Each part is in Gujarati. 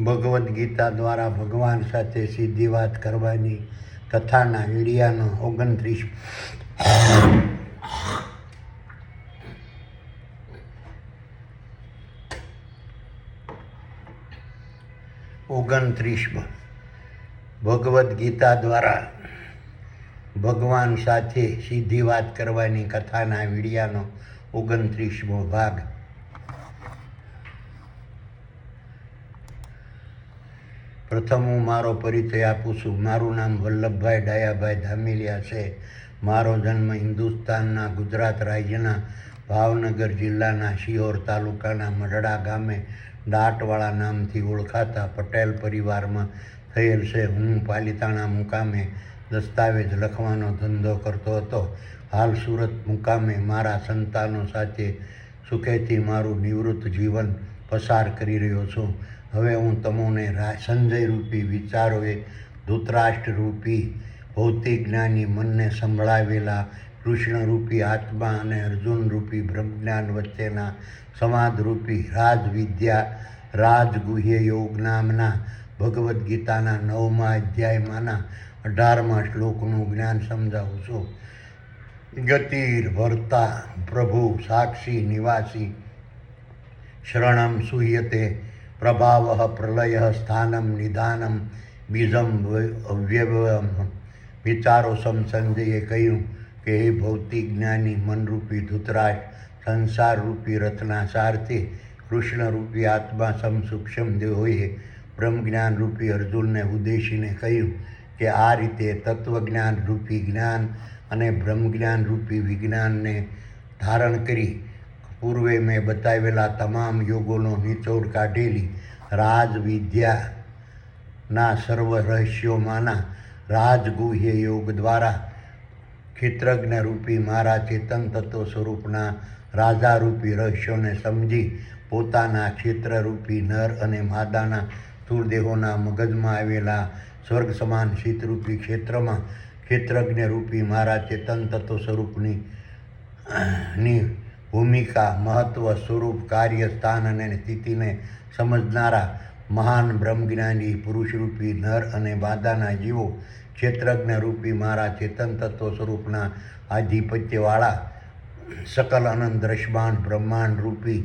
ભગવદ્ ગીતા દ્વારા ભગવાન સાથે સીધી વાત કરવાની કથાના વીડિયાનો 29 ભગવદ્ ગીતા દ્વારા ભગવાન સાથે સીધી વાત કરવાની કથાના વીડિયાનો 29મો ભાગ. પ્રથમ હું મારો પરિચય આપું છું. મારું નામ વલ્લભભાઈ ડાયાભાઈ ધામેલિયા છે. મારો જન્મ હિન્દુસ્તાનના ગુજરાત રાજ્યના ભાવનગર જિલ્લાના શિહોર તાલુકાના મઢડા ગામે દાંટવાળા નામથી ઓળખાતા પટેલ પરિવારમાં થયેલ છે. હું પાલિતાણા મુકામે દસ્તાવેજ લખવાનો ધંધો કરતો હતો. હાલ સુરત મુકામે મારા સંતાનો સાથે સુખેથી મારું નિવૃત્ત જીવન પસાર કરી રહ્યો છું. હવે હું તમને સંજય રૂપી વિચારોએ ધૃતરાષ્ટ્ર રૂપી ભૌતિક જ્ઞાની મનને સંભળાવેલા કૃષ્ણ રૂપી આત્મા અને અર્જુન રૂપી બ્રહ્મજ્ઞાન વચ્ચેના સંવાદરૂપી રાજવિદ્યા રાજગુહ્ય યોગ નામના ભગવદ્ ગીતાના 9મા અધ્યાયમાંના 18મા શ્લોકનું જ્ઞાન સમજાવું છું. ગતિર ભર્તા પ્રભુ સાક્ષી નિવાસી શરણમ સુહ્યતે પ્રભાવ પ્રલય સ્થાનમ નિદાનમ બીજમ અવ્યવમ. વિચારો સંજયે કહ્યું કે હે ભૌતિક જ્ઞાની મનરૂપી ધૃતરાષ્ટ્ર, સંસારરૂપી રથના સારથી કૃષ્ણરૂપી આત્મા સૂક્ષ્મ દેહોએ બ્રહ્મજ્ઞાન રૂપી અર્જુનને ઉદ્દેશીને કહ્યું કે આ રીતે તત્વજ્ઞાન રૂપી જ્ઞાન અને બ્રહ્મજ્ઞાન રૂપી વિજ્ઞાનને ધારણ કરી પૂર્વે મેં બતાવેલા તમામ યોગોનો નિચોડ કાઢેલી રાજવિદ્યાના સર્વ રહસ્યોમાંના રાજગુહ્ય યોગ દ્વારા ક્ષેત્રજ્ઞ રૂપી મારા ચેતન તત્વ સ્વરૂપના રાજારૂપી રહસ્યોને સમજી પોતાના ક્ષેત્રરૂપી નર અને માદાના સ્થૂળદેહોના મગજમાં આવેલા સ્વર્ગ સમાન શીતરૂપી ક્ષેત્રમાં ક્ષેત્રજ્ઞ રૂપી મારા ચેતન તત્વ સ્વરૂપની ભૂમિકા, મહત્વ, સ્વરૂપ, કાર્ય, સ્થાન અને સ્થિતિને સમજનારા મહાન બ્રહ્મજ્ઞાની પુરુષરૂપી નર અને માદાના જીવો ક્ષેત્રજ્ઞ રૂપી મારા ચેતન તત્વ સ્વરૂપના આધિપત્યવાળા સકલ અનંત દ્રશ્યમાન બ્રહ્માંડ રૂપી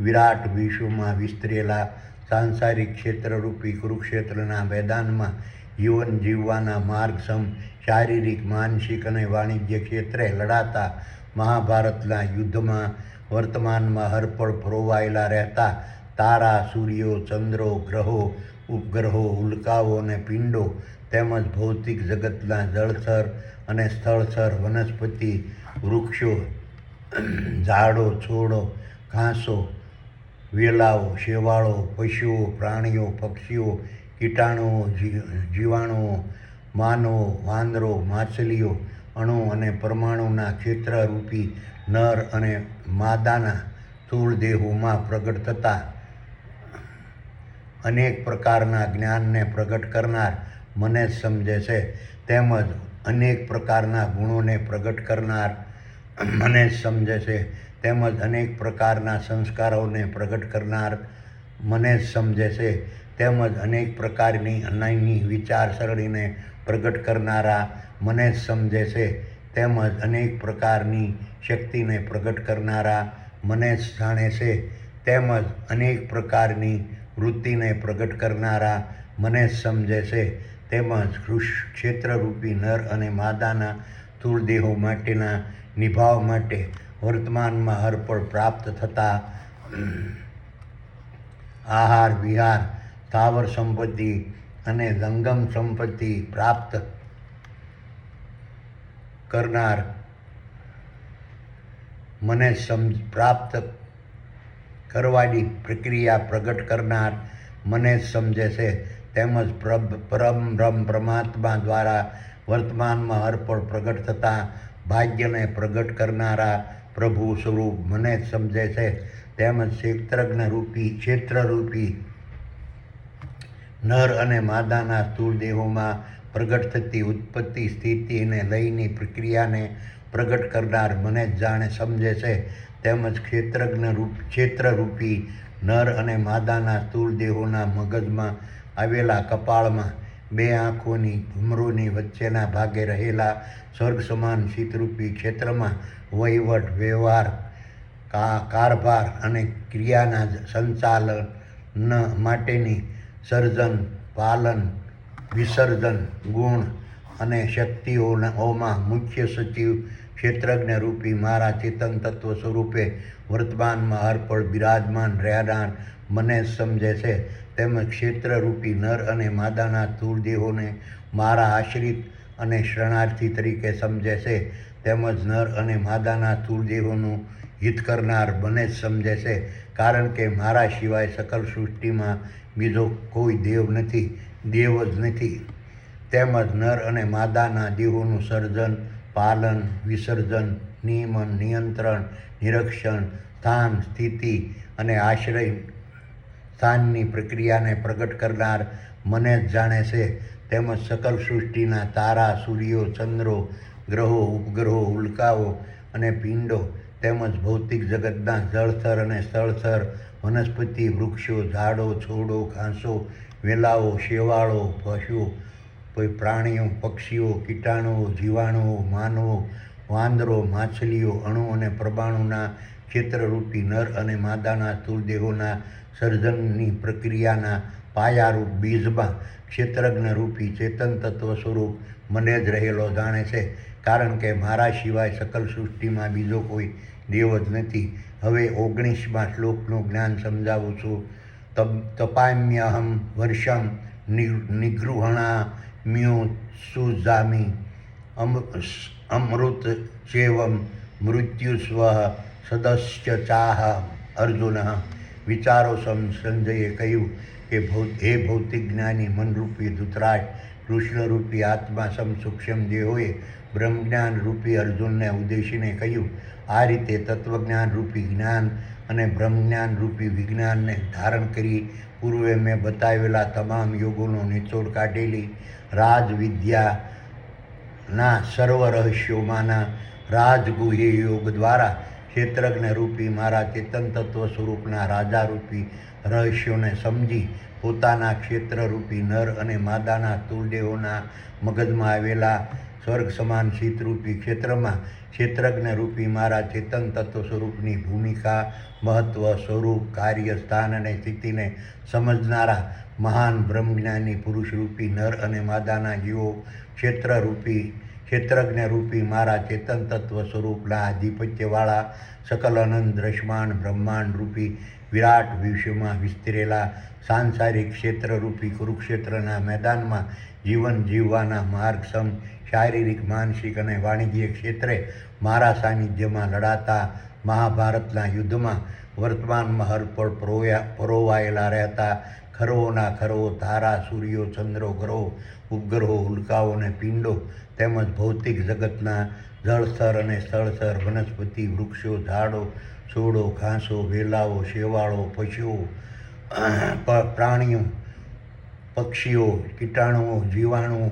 વિરાટ વિશ્વમાં વિસ્તરેલા સાંસારિક ક્ષેત્રરૂપી કુરુક્ષેત્રના મેદાનમાં જીવન જીવવાના માર્ગસમ શારીરિક, માનસિક અને વાણિજ્ય ક્ષેત્રે લડાતા મહાભારતના યુદ્ધમાં વર્તમાનમાં હરપળ પરોવાયેલા રહેતા તારા, સૂર્યો, ચંદ્રો, ગ્રહો, ઉપગ્રહો, ઉલ્કાઓ અને પિંડો તેમજ ભૌતિક જગતના જળચર અને સ્થળચર, વનસ્પતિ, વૃક્ષો, ઝાડો, છોડો, ઘાસો, વેલાઓ, શેવાળો, પશુઓ, પ્રાણીઓ, પક્ષીઓ, કીટાણુઓ, જીવાણુઓ, માનવો, વાંદરો, માછલીઓ, અણુ અને પરમાણુના ક્ષેત્રરૂપી નર અને માદાના સ્થૂળ દેહોમાં પ્રગટ થતા અનેક પ્રકારના જ્ઞાનને પ્રગટ કરનાર મને જ સમજે છે, તેમજ અનેક પ્રકારના ગુણોને પ્રગટ કરનાર મને જ સમજે છે, તેમજ અનેક પ્રકારના સંસ્કારોને પ્રગટ કરનાર મને જ સમજે છે, તેમજ અનેક પ્રકારની અન્યની વિચારસરણીને પ્રગટ કરનારા મને જ સમજે છે, તેમજ અનેક પ્રકારની શક્તિને પ્રગટ કરનારા મને જ જાણે છે, તેમજ અનેક પ્રકારની વૃત્તિને પ્રગટ કરનારા મને જ સમજે છે, તેમજ ક્ષેત્રરૂપી નર અને માદાના સ્થૂળ દેહો માટેના નિભાવ માટે વર્તમાનમાં હરપળ પ્રાપ્ત થતા આહાર વિહાર, સ્થાવર સંપત્તિ અને જંગમ સંપત્તિ પ્રાપ્ત કરનાર મને પ્રાપ્ત કરવાની પ્રક્રિયા પ્રગટ કરનાર મને જ સમજે છે, તેમજ પરમ પરમાત્મા દ્વારા વર્તમાનમાં હરપળ પ્રગટ થતા ભાગ્યને પ્રગટ કરનારા પ્રભુ સ્વરૂપ મને જ સમજે છે, તેમજ ક્ષેત્રરૂપી નર અને માદાના સ્થૂળ દેહોમાં પ્રગટ થતી ઉત્પત્તિ, સ્થિતિ અને લયની પ્રક્રિયાને પ્રગટ કરનાર મને જ જાણે સમજે છે, તેમજ ક્ષેત્રરૂપી નર અને માદાના સ્થૂળ દેહોના મગજમાં આવેલા કપાળમાં 2 આંખોની ભમરોની વચ્ચેના ભાગે રહેલા સ્વર્ગ સમાન શીતરૂપી ક્ષેત્રમાં વહીવટ, વ્યવહાર, કારભાર અને ક્રિયાના સંચાલન માટેની સર્જન, પાલન, વિસર્જન ગુણ અને શક્તિઓમાં મુખ્ય સચિવ ક્ષેત્રજ્ઞ રૂપી મારા ચેતન તત્વ સ્વરૂપે વર્તમાનમાં હરપળ બિરાજમાન રહેનાર મને જ સમજે છે. તેમજ ક્ષેત્રરૂપી નર અને માદાના સ્થૂળ દેહોને મારા આશ્રિત અને શરણાર્થી તરીકે સમજે છે. તેમજ નર અને માદાના સ્થૂળ દેહોનું હિત કરનાર મને જ સમજે છે, કારણ કે મારા સિવાય સકલ સૃષ્ટિમાં બીજો કોઈ દેવ નથી, દેવ જ નથી. તેમજ નર અને માદાના દેહોનું સર્જન, પાલન, વિસર્જન, નિયમન, નિયંત્રણ, નિરીક્ષણ, સ્થાન, સ્થિતિ અને આશ્રય સ્થાનની પ્રક્રિયાને પ્રગટ કરનાર મને જ જાણે છે. તેમજ સકલ સૃષ્ટિના તારા, સૂર્યો, ચંદ્રો, ગ્રહો, ઉપગ્રહો, ઉલ્કાઓ અને પિંડો, તેમજ ભૌતિક જગતના જળથર અને સ્થળથર, વનસ્પતિ, વૃક્ષો, ઝાડો, છોડો, ઘાસો, વેલાઓ, શેવાળો, પશુઓ, પ્રાણીઓ, પક્ષીઓ, કીટાણુઓ, જીવાણુઓ, માનવો, વાંદરો, માછલીઓ, અણુ અને પરમાણુના ક્ષેત્રરૂપી નર અને માદાના સ્થૂળ દેહોના સર્જનની પ્રક્રિયાના પાયારૂપ બીજમાં ક્ષેત્રજ્ઞ રૂપી ચેતન તત્વ સ્વરૂપ મને જ રહેલો જાણે છે, કારણ કે મારા સિવાય સકલ સૃષ્ટિમાં બીજો કોઈ દેવ જ નથી. હવે 19મા શ્લોકનું જ્ઞાન સમજાવું છું. તપામ્યહમ વર્ષમ નિગૃહણામ્યુત્સુજામિ અમૃત ચેવમ મૃત્યુસ્વ સદશ્ચાહ અર્જુન. વિચારો સંજયે કહ્યું કે હે ભૌતિક જ્ઞાની મનરૂપી ધૃતરાષ્ટ્ર, કૃષ્ણરૂપી આત્મા સૂક્ષ્મ દેહોએ બ્રહ્મજ્ઞાન રૂપી અર્જુનને ઉદ્દેશીને કહ્યું, આ રીતે તત્વજ્ઞાન રૂપી જ્ઞાન અને બ્રહ્મજ્ઞાન રૂપી વિજ્ઞાનને ધારણ કરી પૂર્વે મેં બતાવેલા તમામ યોગોનો નિચોડ કાઢેલી રાજવિદ્યાના સર્વ રહસ્યોમાંના રાજગુહ્ય યોગ દ્વારા ક્ષેત્રજ્ઞ રૂપી મારા ચેતન તત્વ સ્વરૂપના રાજારૂપી રહસ્યોને સમજી પોતાના ક્ષેત્રરૂપી નર અને માદાના સ્થૂળ દેહોના મગજમાં આવેલા સ્વર્ગ સમાન શીતરૂપી ક્ષેત્રમાં ક્ષેત્રજ્ઞ રૂપી મારા ચેતન તત્વ સ્વરૂપની ભૂમિકા, મહત્વ, સ્વરૂપ, કાર્ય, સ્થાન અને સ્થિતિને સમજનારા મહાન બ્રહ્મજ્ઞાની પુરુષરૂપી નર અને માદાના જીવો ક્ષેત્રજ્ઞ રૂપી મારા ચેતન તત્વ સ્વરૂપના આધિપત્યવાળા સકલ અનંત દ્રશ્યમાન બ્રહ્માંડ રૂપી વિરાટ વિશ્વમાં વિસ્તરેલા સાંસારિક ક્ષેત્રરૂપી કુરુક્ષેત્રના મેદાનમાં જીવન જીવવાના માર્ગસમ શારીરિક, માનસિક અને વાણિજ્ય ક્ષેત્રે મારા સાનિધ્યમાં લડાતા મહાભારતના યુદ્ધમાં વર્તમાનમાં હરપળ પરોવાયેલા રહેતા ખરવોના ખરવો તારા, સૂર્યો, ચંદ્રો, ગ્રહો, ઉપગ્રહો, ઉલ્કાઓ અને પિંડો, તેમજ ભૌતિક જગતના જળસ્થર અને સ્થળસ્થર, વનસ્પતિ, વૃક્ષો, ઝાડો, છોડો, ઘાસો, વેલાઓ, શેવાળો, પશુઓ, પ્રાણીઓ, પક્ષીઓ, કીટાણુઓ, જીવાણુઓ,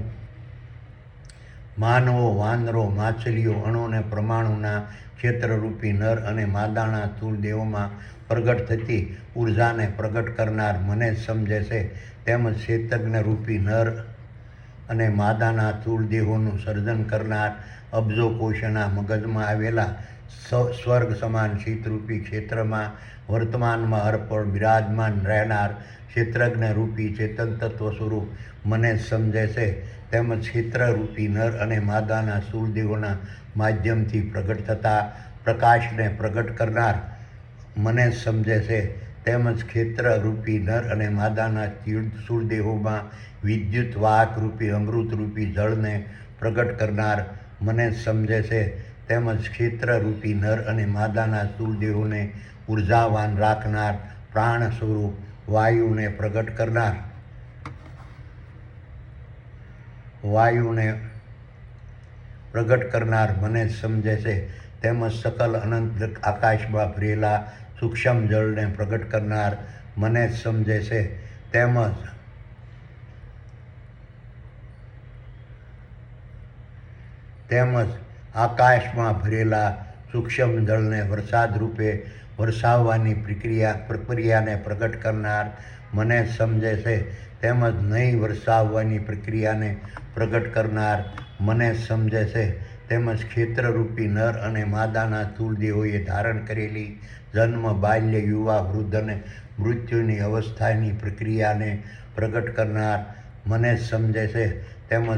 માનવો, વાંદરો, માછલીઓ, અણુ અને પરમાણુના ક્ષેત્રરૂપી નર અને માદાના સ્થૂળ દેહોમાં પ્રગટ થતી ઉર્જાને પ્રગટ કરનાર મને જ સમજે છે. તેમજ ક્ષેત્રજ્ઞ રૂપી નર અને માદાના સ્થૂળ દેહોનું સર્જન કરનાર અબજો કોષના મગજમાં આવેલા સ્વર્ગ સમાન શીતરૂપી ક્ષેત્રમાં વર્તમાનમાં હરપળ બિરાજમાન રહેનાર ક્ષેત્રજ્ઞ રૂપી ચેતન તત્વ સ્વરૂપ મને જ સમજે છે. તેમજ ક્ષેત્રરૂપી નર અને માદાના સ્થૂળ દેહોના માધ્યમથી પ્રગટ થતા પ્રકાશને પ્રગટ કરનાર મને જ સમજે છે. તેમજ ક્ષેત્રરૂપી નર અને માદાના સ્થૂળ દેહોમાં વિદ્યુત વાહક રૂપી અમૃતરૂપી જળને પ્રગટ કરનાર મને જ સમજે છે. તેમજ ક્ષેત્રરૂપી નર અને માદાના સ્થૂળ દેહોને ઉર્જાવાન રાખનાર પ્રાણ સ્વરૂપ વાયુને પ્રગટ કરનાર મને જ સમજે છે. તેમજ સકલ અનંત આકાશમાં ભરેલા સૂક્ષ્મ જળને પ્રગટ કરનાર મને જ સમજે છે. તેમજ આકાશમાં ભરેલા સૂક્ષ્મ જળને વરસાદ રૂપે વરસાવવાની પ્રક્રિયાને પ્રગટ કરનાર મને જ સમજે છે, તેમજ નહીં વરસાવવાની પ્રક્રિયાને પ્રગટ કરનાર મને જ સમજે છે, તેમજ ક્ષેત્રરૂપી નર અને માદાના સ્થૂળ દેહોએ ધારણ કરેલી જન્મ, બાલ્ય, યુવા, વૃદ્ધ અને મૃત્યુની અવસ્થાની પ્રક્રિયાને પ્રગટ કરનાર મને જ સમજે છે, તેમજ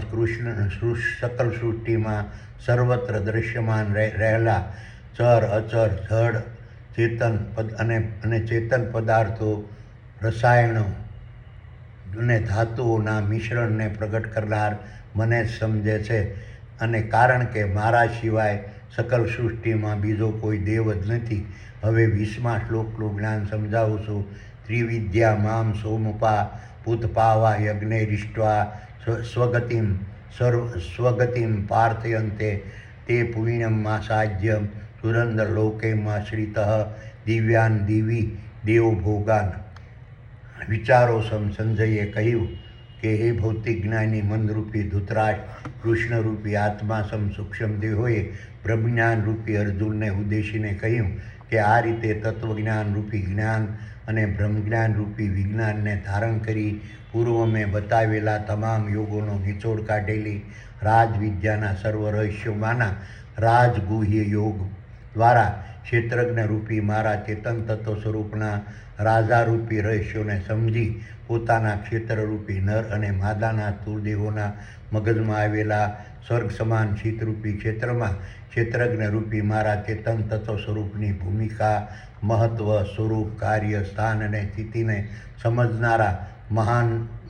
સકલ સૃષ્ટિમાં સર્વત્ર દ્રશ્યમાન રહેલા ચર, અચર, જડ, ચેતન અને ચેતન પદાર્થો, રસાયણો અને ધાતુઓના મિશ્રણને પ્રગટ કરનાર મને જ સમજે છે. અને કારણ કે મારા સિવાય સકલ સૃષ્ટિમાં બીજો કોઈ દેવ જ નથી. હવે 20મા શ્લોકનું જ્ઞાન સમજાવું છું. ત્રિવિદ્યા મામ સોમપા પૂતપાવા યજ્ઞૈરિષ્ટ્વા સ્વગતિમ પાર્થયન્તે તે પુણ્યમાસાજ્યમ સુરંદરલોકૈમાશ્રિતઃ દિવ્યાન દિવી દેવભોગાન. વિચારો સંજયે કહ્યું કે હે ભૌતિક જ્ઞાની મનરૂપી ધૃતરાષ્ટ્ર, કૃષ્ણરૂપી આત્મા સૂક્ષ્મ દેહોએ બ્રહ્મજ્ઞાનરૂપી અર્જુનને ઉદ્દેશીને કહ્યું કે આ રીતે તત્વજ્ઞાનરૂપી જ્ઞાન અને બ્રહ્મજ્ઞાનરૂપી વિજ્ઞાનને ધારણ કરી પૂર્વ મેં બતાવેલા તમામ યોગોનો નિચોડ કાઢેલી રાજવિદ્યાના સર્વ રહસ્યોમાંના રાજગુહ્ય યોગ દ્વારા ક્ષેત્રજ્ઞરૂપી મારા ચેતન તત્વ સ્વરૂપના રાજારૂપી રહસ્યોને સમજી પોતાના ક્ષેત્રરૂપી નર અને માદાના સ્થૂળ દેહોના મગજમાં આવેલા સ્વર્ગ સમાન શીતરૂપી ક્ષેત્રમાં ક્ષેત્રજ્ઞરૂપી મારા ચેતન તત્વ સ્વરૂપની ભૂમિકા, મહત્વ, સ્વરૂપ, કાર્ય, સ્થાન અને સ્થિતિને સમજનારા મહાન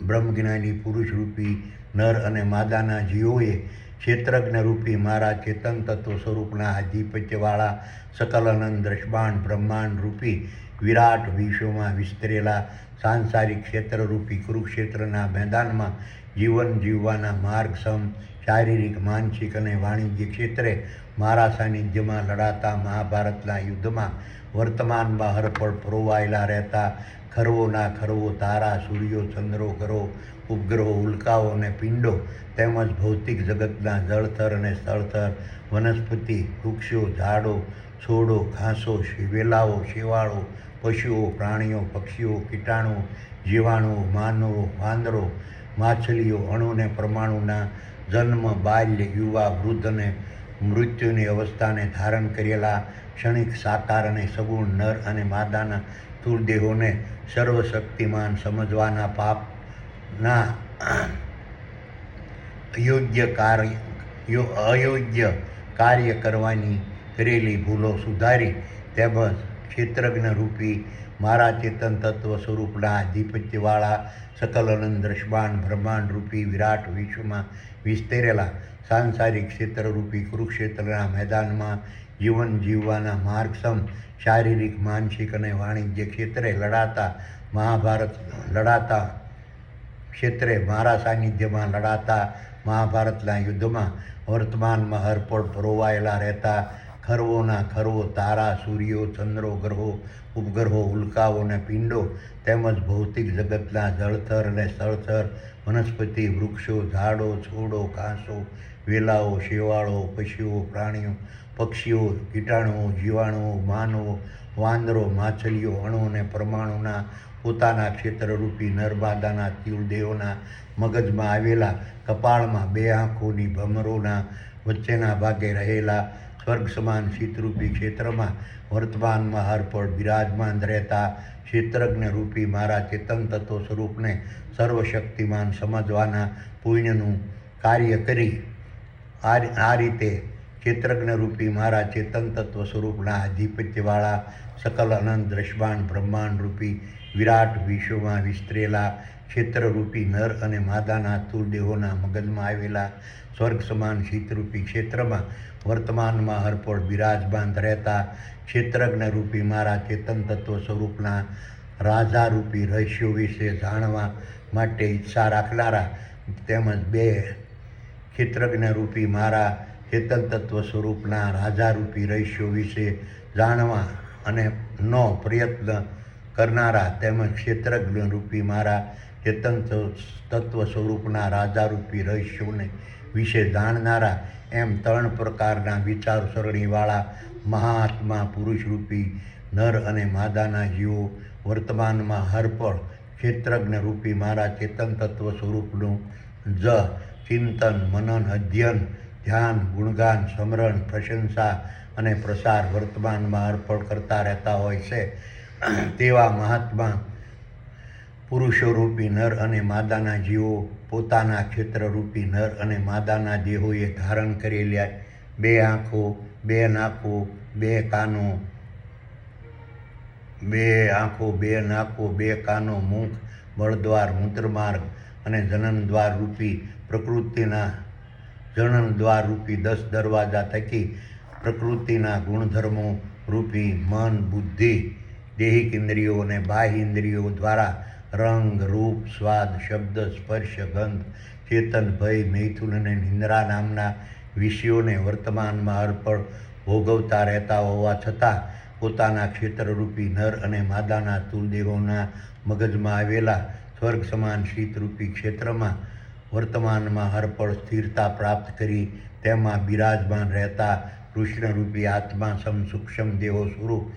બ્રહ્મજ્ઞાની પુરુષરૂપી નર અને માદાના જીવોએ ક્ષેત્રજ્ઞરૂપી મારા ચેતન તત્વ સ્વરૂપના આધિપત્યવાળા સકલ અનંત દ્રષ્ટાંત બ્રહ્માંડ રૂપી વિરાટ વિશ્વમાં વિસ્તરેલા સાંસારિક ક્ષેત્રરૂપી કુરુક્ષેત્રના મેદાનમાં જીવન જીવવાના માર્ગ સમ શારીરિક, માનસિક અને વાણિજ્ય ક્ષેત્રે મારા સાનિધ્યમાં લડાતા મહાભારતના યુદ્ધમાં વર્તમાનમાં હરપળ પરોવાયેલા રહેતા ખરવોના ખરવો તારા, સૂર્યો, ચંદ્રો, ગ્રહો, ઉપગ્રહો, ઉલ્કાઓ અને પિંડો તેમજ ભૌતિક જગતના જળથર અને સ્થળથર, વનસ્પતિ, વૃક્ષો, ઝાડો, છોડો, ઘાસો, વેલાઓ, શેવાળો, પશુઓ, પ્રાણીઓ, પક્ષીઓ, કીટાણુઓ, જીવાણુઓ, માનવો, વાંદરો, માછલીઓ, અણુ અને પરમાણુના જન્મ, બાલ્ય, યુવા, વૃદ્ધ અને મૃત્યુની અવસ્થાને ધારણ કરેલા ક્ષણિક, સાકાર અને સગુણ નર અને માદાના સ્થૂળ દેહોને સર્વશક્તિમાન સમજવાના પાપના અયોગ્ય કાર્ય કરવાની કરેલી ભૂલો સુધારી તેમજ ક્ષેત્રજ્ઞરૂપી મારા ચેતન તત્વ સ્વરૂપના આધિપત્યવાળા સકલ અનંત દ્રષ્ટાંત બ્રહ્માંડરૂપી વિરાટ વિશ્વમાં વિસ્તરેલા સાંસારિક ક્ષેત્રરૂપી કુરુક્ષેત્રના મેદાનમાં જીવન જીવવાના માર્ગસમ શારીરિક, માનસિક અને વાણિજ્ય ક્ષેત્રે લડાતા ક્ષેત્રે મારા સાનિધ્યમાં લડાતા મહાભારતના યુદ્ધમાં વર્તમાનમાં હરપળ પરોવાયેલા રહેતા ખરવોના ખરવો તારા, સૂર્યો, ચંદ્રો, ગ્રહો, ઉપગ્રહો, ઉલ્કાઓ અને પિંડો તેમજ ભૌતિક જગતના જળથર અને સ્થળથર, વનસ્પતિ, વૃક્ષો, ઝાડો, છોડો, ઘાસો, વેલાઓ, શેવાળો, પશુઓ, પ્રાણીઓ, પક્ષીઓ, કીટાણુઓ, જીવાણુઓ, માનવો, વાંદરો, માછલીઓ, અણુ અને પરમાણુના પોતાના ક્ષેત્રરૂપી નરમાદાના સ્થૂળ દેહોના મગજમાં આવેલા કપાળમાં 2 આંખોની ભમરોના વચ્ચેના ભાગે રહેલા સ્વર્ગ સમાન શીતરૂપી ક્ષેત્રમાં વર્તમાનમાં હરપળ બિરાજમાન રહેતા ક્ષેત્રજ્ઞરૂપી મારા ચેતન તત્વ સ્વરૂપને સર્વશક્તિમાન સમજવાના પુણ્યનું કાર્ય કરી આ રીતે ક્ષેત્રજ્ઞરૂપી મારા ચેતન તત્વ સ્વરૂપના આધિપત્યવાળા સકલ અનંત દ્રષ્ટાંત બ્રહ્માંડરૂપી વિરાટ વિશ્વમાં વિસ્તરેલા ક્ષેત્રરૂપી નર અને માદાના સ્થૂળ દેહોના મગજમાં આવેલા સ્વર્ગ સમાન શીતરૂપી ક્ષેત્રમાં વર્તમાનમાં હરપળ બિરાજમાન રહેતા ક્ષેત્રજ્ઞરૂપી મારા ચેતન તત્વ સ્વરૂપના રાજારૂપી રહસ્યો વિશે જાણવા માટે ઈચ્છા રાખનારા તેમજ 2 ક્ષેત્રજ્ઞરૂપી મારા ચેતન તત્વ સ્વરૂપના રાજારૂપી રહસ્યો વિશે જાણવા અને નો પ્રયત્ન કરનારા તેમજ ક્ષેત્રજ્ઞરૂપી મારા ચેતન તત્વ સ્વરૂપના રાજારૂપી રહસ્યોને વિશે જાણનારા એમ 3 પ્રકારના વિચાર સરણીવાળા મહાત્મા પુરુષરૂપી નર અને માદાના જીવો વર્તમાનમાં હરપળ ક્ષેત્રજ્ઞ રૂપી મારા ચેતન તત્વ સ્વરૂપનું ચિંતન મનન અધ્યયન ધ્યાન ગુણગાન સ્મરણ પ્રશંસા અને પ્રસાર વર્તમાનમાં અર્પણ કરતા રહેતા હોય છે. તેવા મહાત્મા પુરુષોરૂપી નર અને માદાના જીવો પોતાના ક્ષેત્રરૂપી નર અને માદાના દેહોએ ધારણ કરેલા 2 આંખો 2 નાકો 2 કાનો 2 નાકો 2 કાનો મુખ મળદ્વાર મૂત્રમાર્ગ અને જનનદ્વાર રૂપી પ્રકૃતિના જનનદ્વાર રૂપી 10 દરવાજા થકી પ્રકૃતિના ગુણધર્મો રૂપી મન બુદ્ધિ દેહિક ઇન્દ્રિયો અને બાહ્ય ઇન્દ્રિયો દ્વારા રંગ રૂપ સ્વાદ શબ્દ સ્પર્શ ગંધ ચેતન ભય મૈથુન અને નિંદ્રા નામના વિષયોને વર્તમાનમાં અર્પણ ભોગવતા રહેતા હોવા છતાં પોતાના ક્ષેત્રરૂપી નર અને માદાના તુલદેહોના મગજમાં આવેલા સ્વર્ગ સમાન શીતરૂપી ક્ષેત્રમાં વર્તમાનમાં હરપળ સ્થિરતા પ્રાપ્ત કરી તેમાં બિરાજમાન રહેતા કૃષ્ણરૂપી આત્મા સૂક્ષ્મ દેહો સ્વરૂપ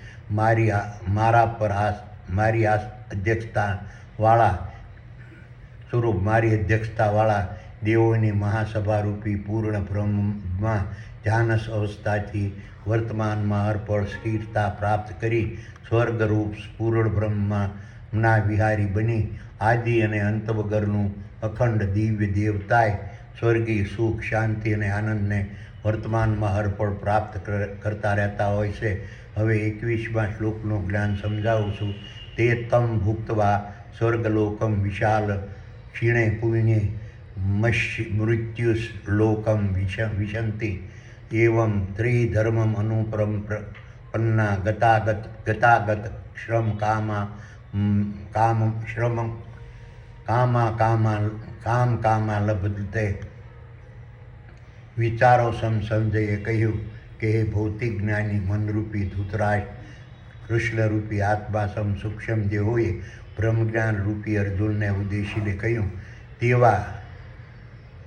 મારી અધ્યક્ષતાવાળા દેવોની મહાસભારૂપી પૂર્ણ બ્રહ્મમાં ધ્યાનસ અવસ્થાથી વર્તમાનમાં અર્પણ સ્થિરતા પ્રાપ્ત કરી સ્વર્ગરૂપ પૂર્ણ બ્રહ્મના વિહારી બની આદિ અને અંત વગરનું અખંડ દિવ્ય દેવતાએ સ્વર્ગી સુખ શાંતિ અને આનંદને વર્તમાનમાં અર્પણ પ્રાપ્ત કરતા રહેતા હોય છે. હવે 21મા શ્લોકનું જ્ઞાન સમજાવું છું. તે તમ ભુક્તવા સ્વર્ગલોકમ વિશાલ ક્ષીણે પુણ્યે મૃત્યુલોકમ વિશંતિ એવં ત્રિધર્મમ અનુપ્રપન્ના ગતાગત શ્રમ કામા લભતે. વિચારો સંજયે કહ્યું કે હે ભૌતિક જ્ઞાની મનરૂપી ધૃતરાષ્ટ્ર, કૃષ્ણરૂપી આત્મા સૂક્ષ્મ દેહોએ બ્રહ્મજ્ઞાન રૂપી અર્જુનને ઉદ્દેશીને કહ્યું તેવા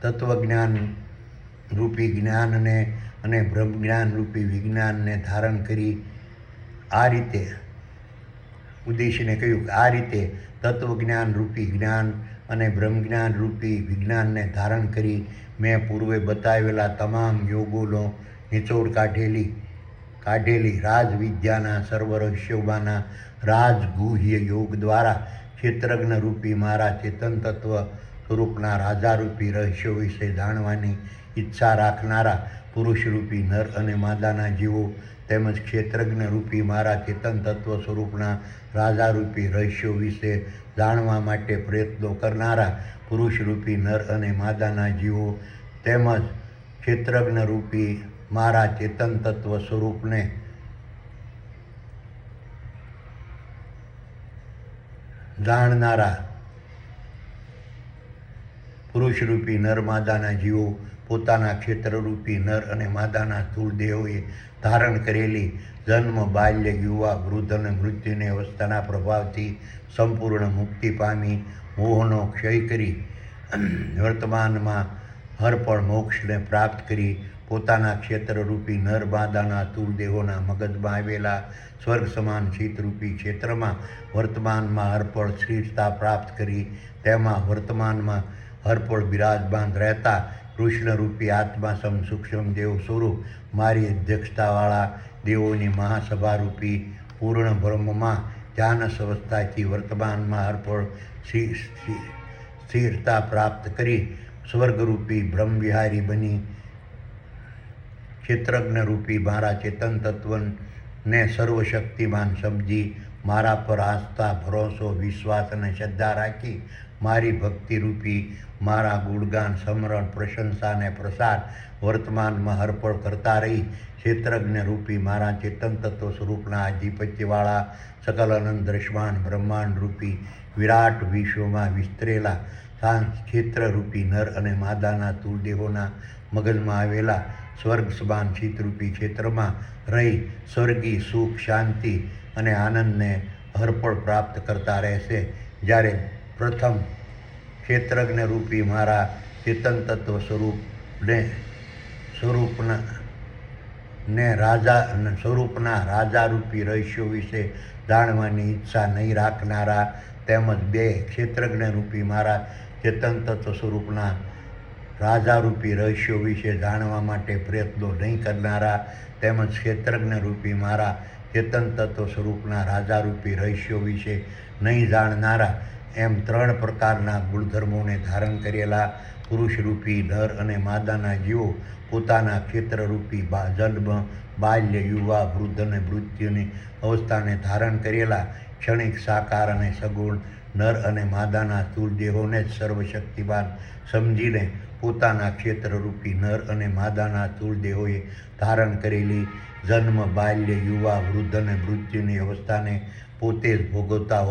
તત્વજ્ઞાન રૂપી જ્ઞાનને અને બ્રહ્મજ્ઞાન રૂપી વિજ્ઞાનને ધારણ કરી આ રીતે ઉદ્દેશીને કહ્યું કે આ રીતે તત્વજ્ઞાન રૂપી જ્ઞાન અને બ્રહ્મજ્ઞાન રૂપી વિજ્ઞાનને ધારણ કરી મેં પૂર્વે બતાવેલા તમામ યોગોનો નિચોડ કાઢેલી રાજવિદ્યાના સર્વ રહસ્યોમાંના રાજગુહ્ય યોગ દ્વારા ક્ષેત્રજ્ઞ રૂપી મારા ચેતન તત્વ સ્વરૂપના રાજારૂપી રહસ્યો વિશે જાણવાની ઈચ્છા રાખનારા પુરુષરૂપી નર અને માદાના જીવો તેમજ ક્ષેત્રજ્ઞ રૂપી મારા ચેતન તત્વ સ્વરૂપના રાજારૂપી રહસ્યો વિશે જાણવા માટે પ્રયત્નો કરનારા પુરુષરૂપી નર અને માદાના જીવો તેમજ ક્ષેત્રજ્ઞ રૂપી મારા ચેતન તત્વ સ્વરૂપને જાણનારા પુરુષરૂપી નર માદાના જીવો પોતાના ક્ષેત્રરૂપી નર અને માદાના સ્થૂળ દેહોએ ધારણ કરેલી જન્મ બાલ્ય યુવા વૃદ્ધ અને મૃત્યુની અવસ્થાના પ્રભાવથી સંપૂર્ણ મુક્તિ પામી મોહનો ક્ષય કરી વર્તમાનમાં હરપળ મોક્ષને પ્રાપ્ત કરી પોતાના ક્ષેત્રરૂપી નર માદાના સ્થૂળ દેહોના મગજમાં આવેલા સ્વર્ગ સમાન શીતરૂપી ક્ષેત્રમાં વર્તમાનમાં હરપળ સ્થિરતા પ્રાપ્ત કરી તેમાં વર્તમાનમાં હરપળ બિરાજમાન રહેતા કૃષ્ણરૂપી આત્મા સૂક્ષ્મ દેવ સ્વરૂપ મારી અધ્યક્ષતાવાળા દેવોની મહાસભારૂપી પૂર્ણ બ્રહ્મમાં ધ્યાનસ અવસ્થાથી વર્તમાનમાં હરપળ સ્થિરતા પ્રાપ્ત કરી સ્વર્ગરૂપી બ્રહ્મવિહારી બની ક્ષેત્રજ્ઞરૂપી મારા ચેતન તત્વને સર્વશક્તિમાન સમજી મારા પર આસ્થા ભરોસો વિશ્વાસ અને શ્રદ્ધા રાખી મારી ભક્તિરૂપી મારા ગુણગાન સ્મરણ પ્રશંસા અને પ્રસાર વર્તમાનમાં હરપળ કરતા રહી ક્ષેત્રજ્ઞ રૂપી મારા ચેતન તત્વ સ્વરૂપના આધિપત્યવાળા સકલ અનંત દ્રશ્યમાન બ્રહ્માંડ રૂપી વિરાટ વિશ્વમાં વિસ્તરેલા ક્ષેત્રરૂપી નર અને માદાના તુલદેહોના મગજમાં આવેલા સ્વર્ગ સમાન શીતરૂપી ક્ષેત્રમાં રહી સ્વર્ગી સુખ શાંતિ અને આનંદને હરપળ પ્રાપ્ત કરતા રહેશે. જ્યારે પ્રથમ ક્ષેત્રજ્ઞ રૂપી મારા ચેતન તત્વ સ્વરૂપના ને રાજા સ્વરૂપના રાજારૂપી રહસ્યો વિશે જાણવાની ઈચ્છા નહીં રાખનારા તેમજ બે ક્ષેત્રજ્ઞરૂપી મારા ચેતન તત્વ સ્વરૂપના રાજારૂપી રહસ્યો વિશે જાણવા માટે પ્રયત્નો નહીં કરનારા તેમજ ક્ષેત્રજ્ઞરૂપી મારા ચેતન તત્વ સ્વરૂપના રાજારૂપી રહસ્યો વિશે નહીં જાણનારા એમ 3 પ્રકારના ગુણધર્મોને ધારણ કરેલા પુરુષરૂપી નર અને માદાના જીવો પોતાના ક્ષેત્રરૂપી જન્મ બાલ્ય યુવા વૃદ્ધ અને મૃત્યુની અવસ્થાને ધારણ કરેલા ક્ષણિક સાકાર અને સગુણ નર અને માદાના સ્થૂળ દેહોને જ સર્વશક્તિવાન સમજીને પોતાના ક્ષેત્રરૂપી નર અને માદાના સ્થૂળ દેહોએ ધારણ કરેલી જન્મ બાલ્ય યુવા વૃદ્ધ અને મૃત્યુની અવસ્થાને પોતે જ ભોગવતા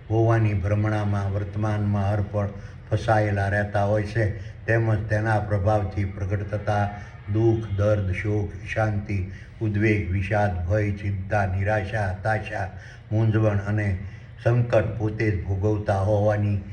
હોવાની ભ્રમણામાં વર્તમાનમાં અર્પણ ફસાયેલા રહેતા હોય છે તેમજ તેના પ્રભાવથી પ્રગટ થતા દુઃખ દર્દ શોક શાંતિ ઉદ્વેગ વિષાદ ભય ચિંતા નિરાશા હતાશા મૂંઝવણ અને સંકટ પોતે જ ભોગવતા હોવાની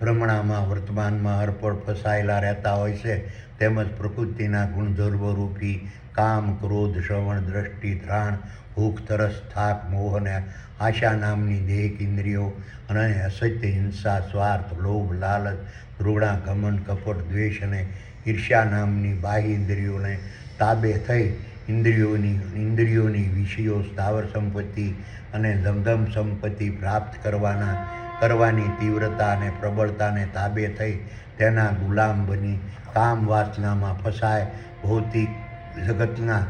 ભ્રમણામાં વર્તમાનમાં અર્પણ ફસાયેલા રહેતા હોય છે તેમજ પ્રકૃતિના ગુણધર્મરૂપી કામ ક્રોધ શ્રવણ દ્રષ્ટિ ધ્રાણ ભૂખ તરસ થાક મોહ અને આશા નામની દેહિક ઇન્દ્રિયો અને અસત્ય હિંસા સ્વાર્થ લોભ લાલચ ઘૃણા ઘમંડ કપટ દ્વેષ અને ઈર્ષ્યા નામની બાહ્ય ઇન્દ્રિયોને તાબે થઈ ઇન્દ્રિયોની વિષયો સ્થાવર સંપત્તિ અને જંગમ સંપત્તિ પ્રાપ્ત કરવાની તીવ્રતા અને પ્રબળતાને તાબે થઈ તેના ગુલામ બની કામ વાસનામાં ફસાય ભૌતિક જગતના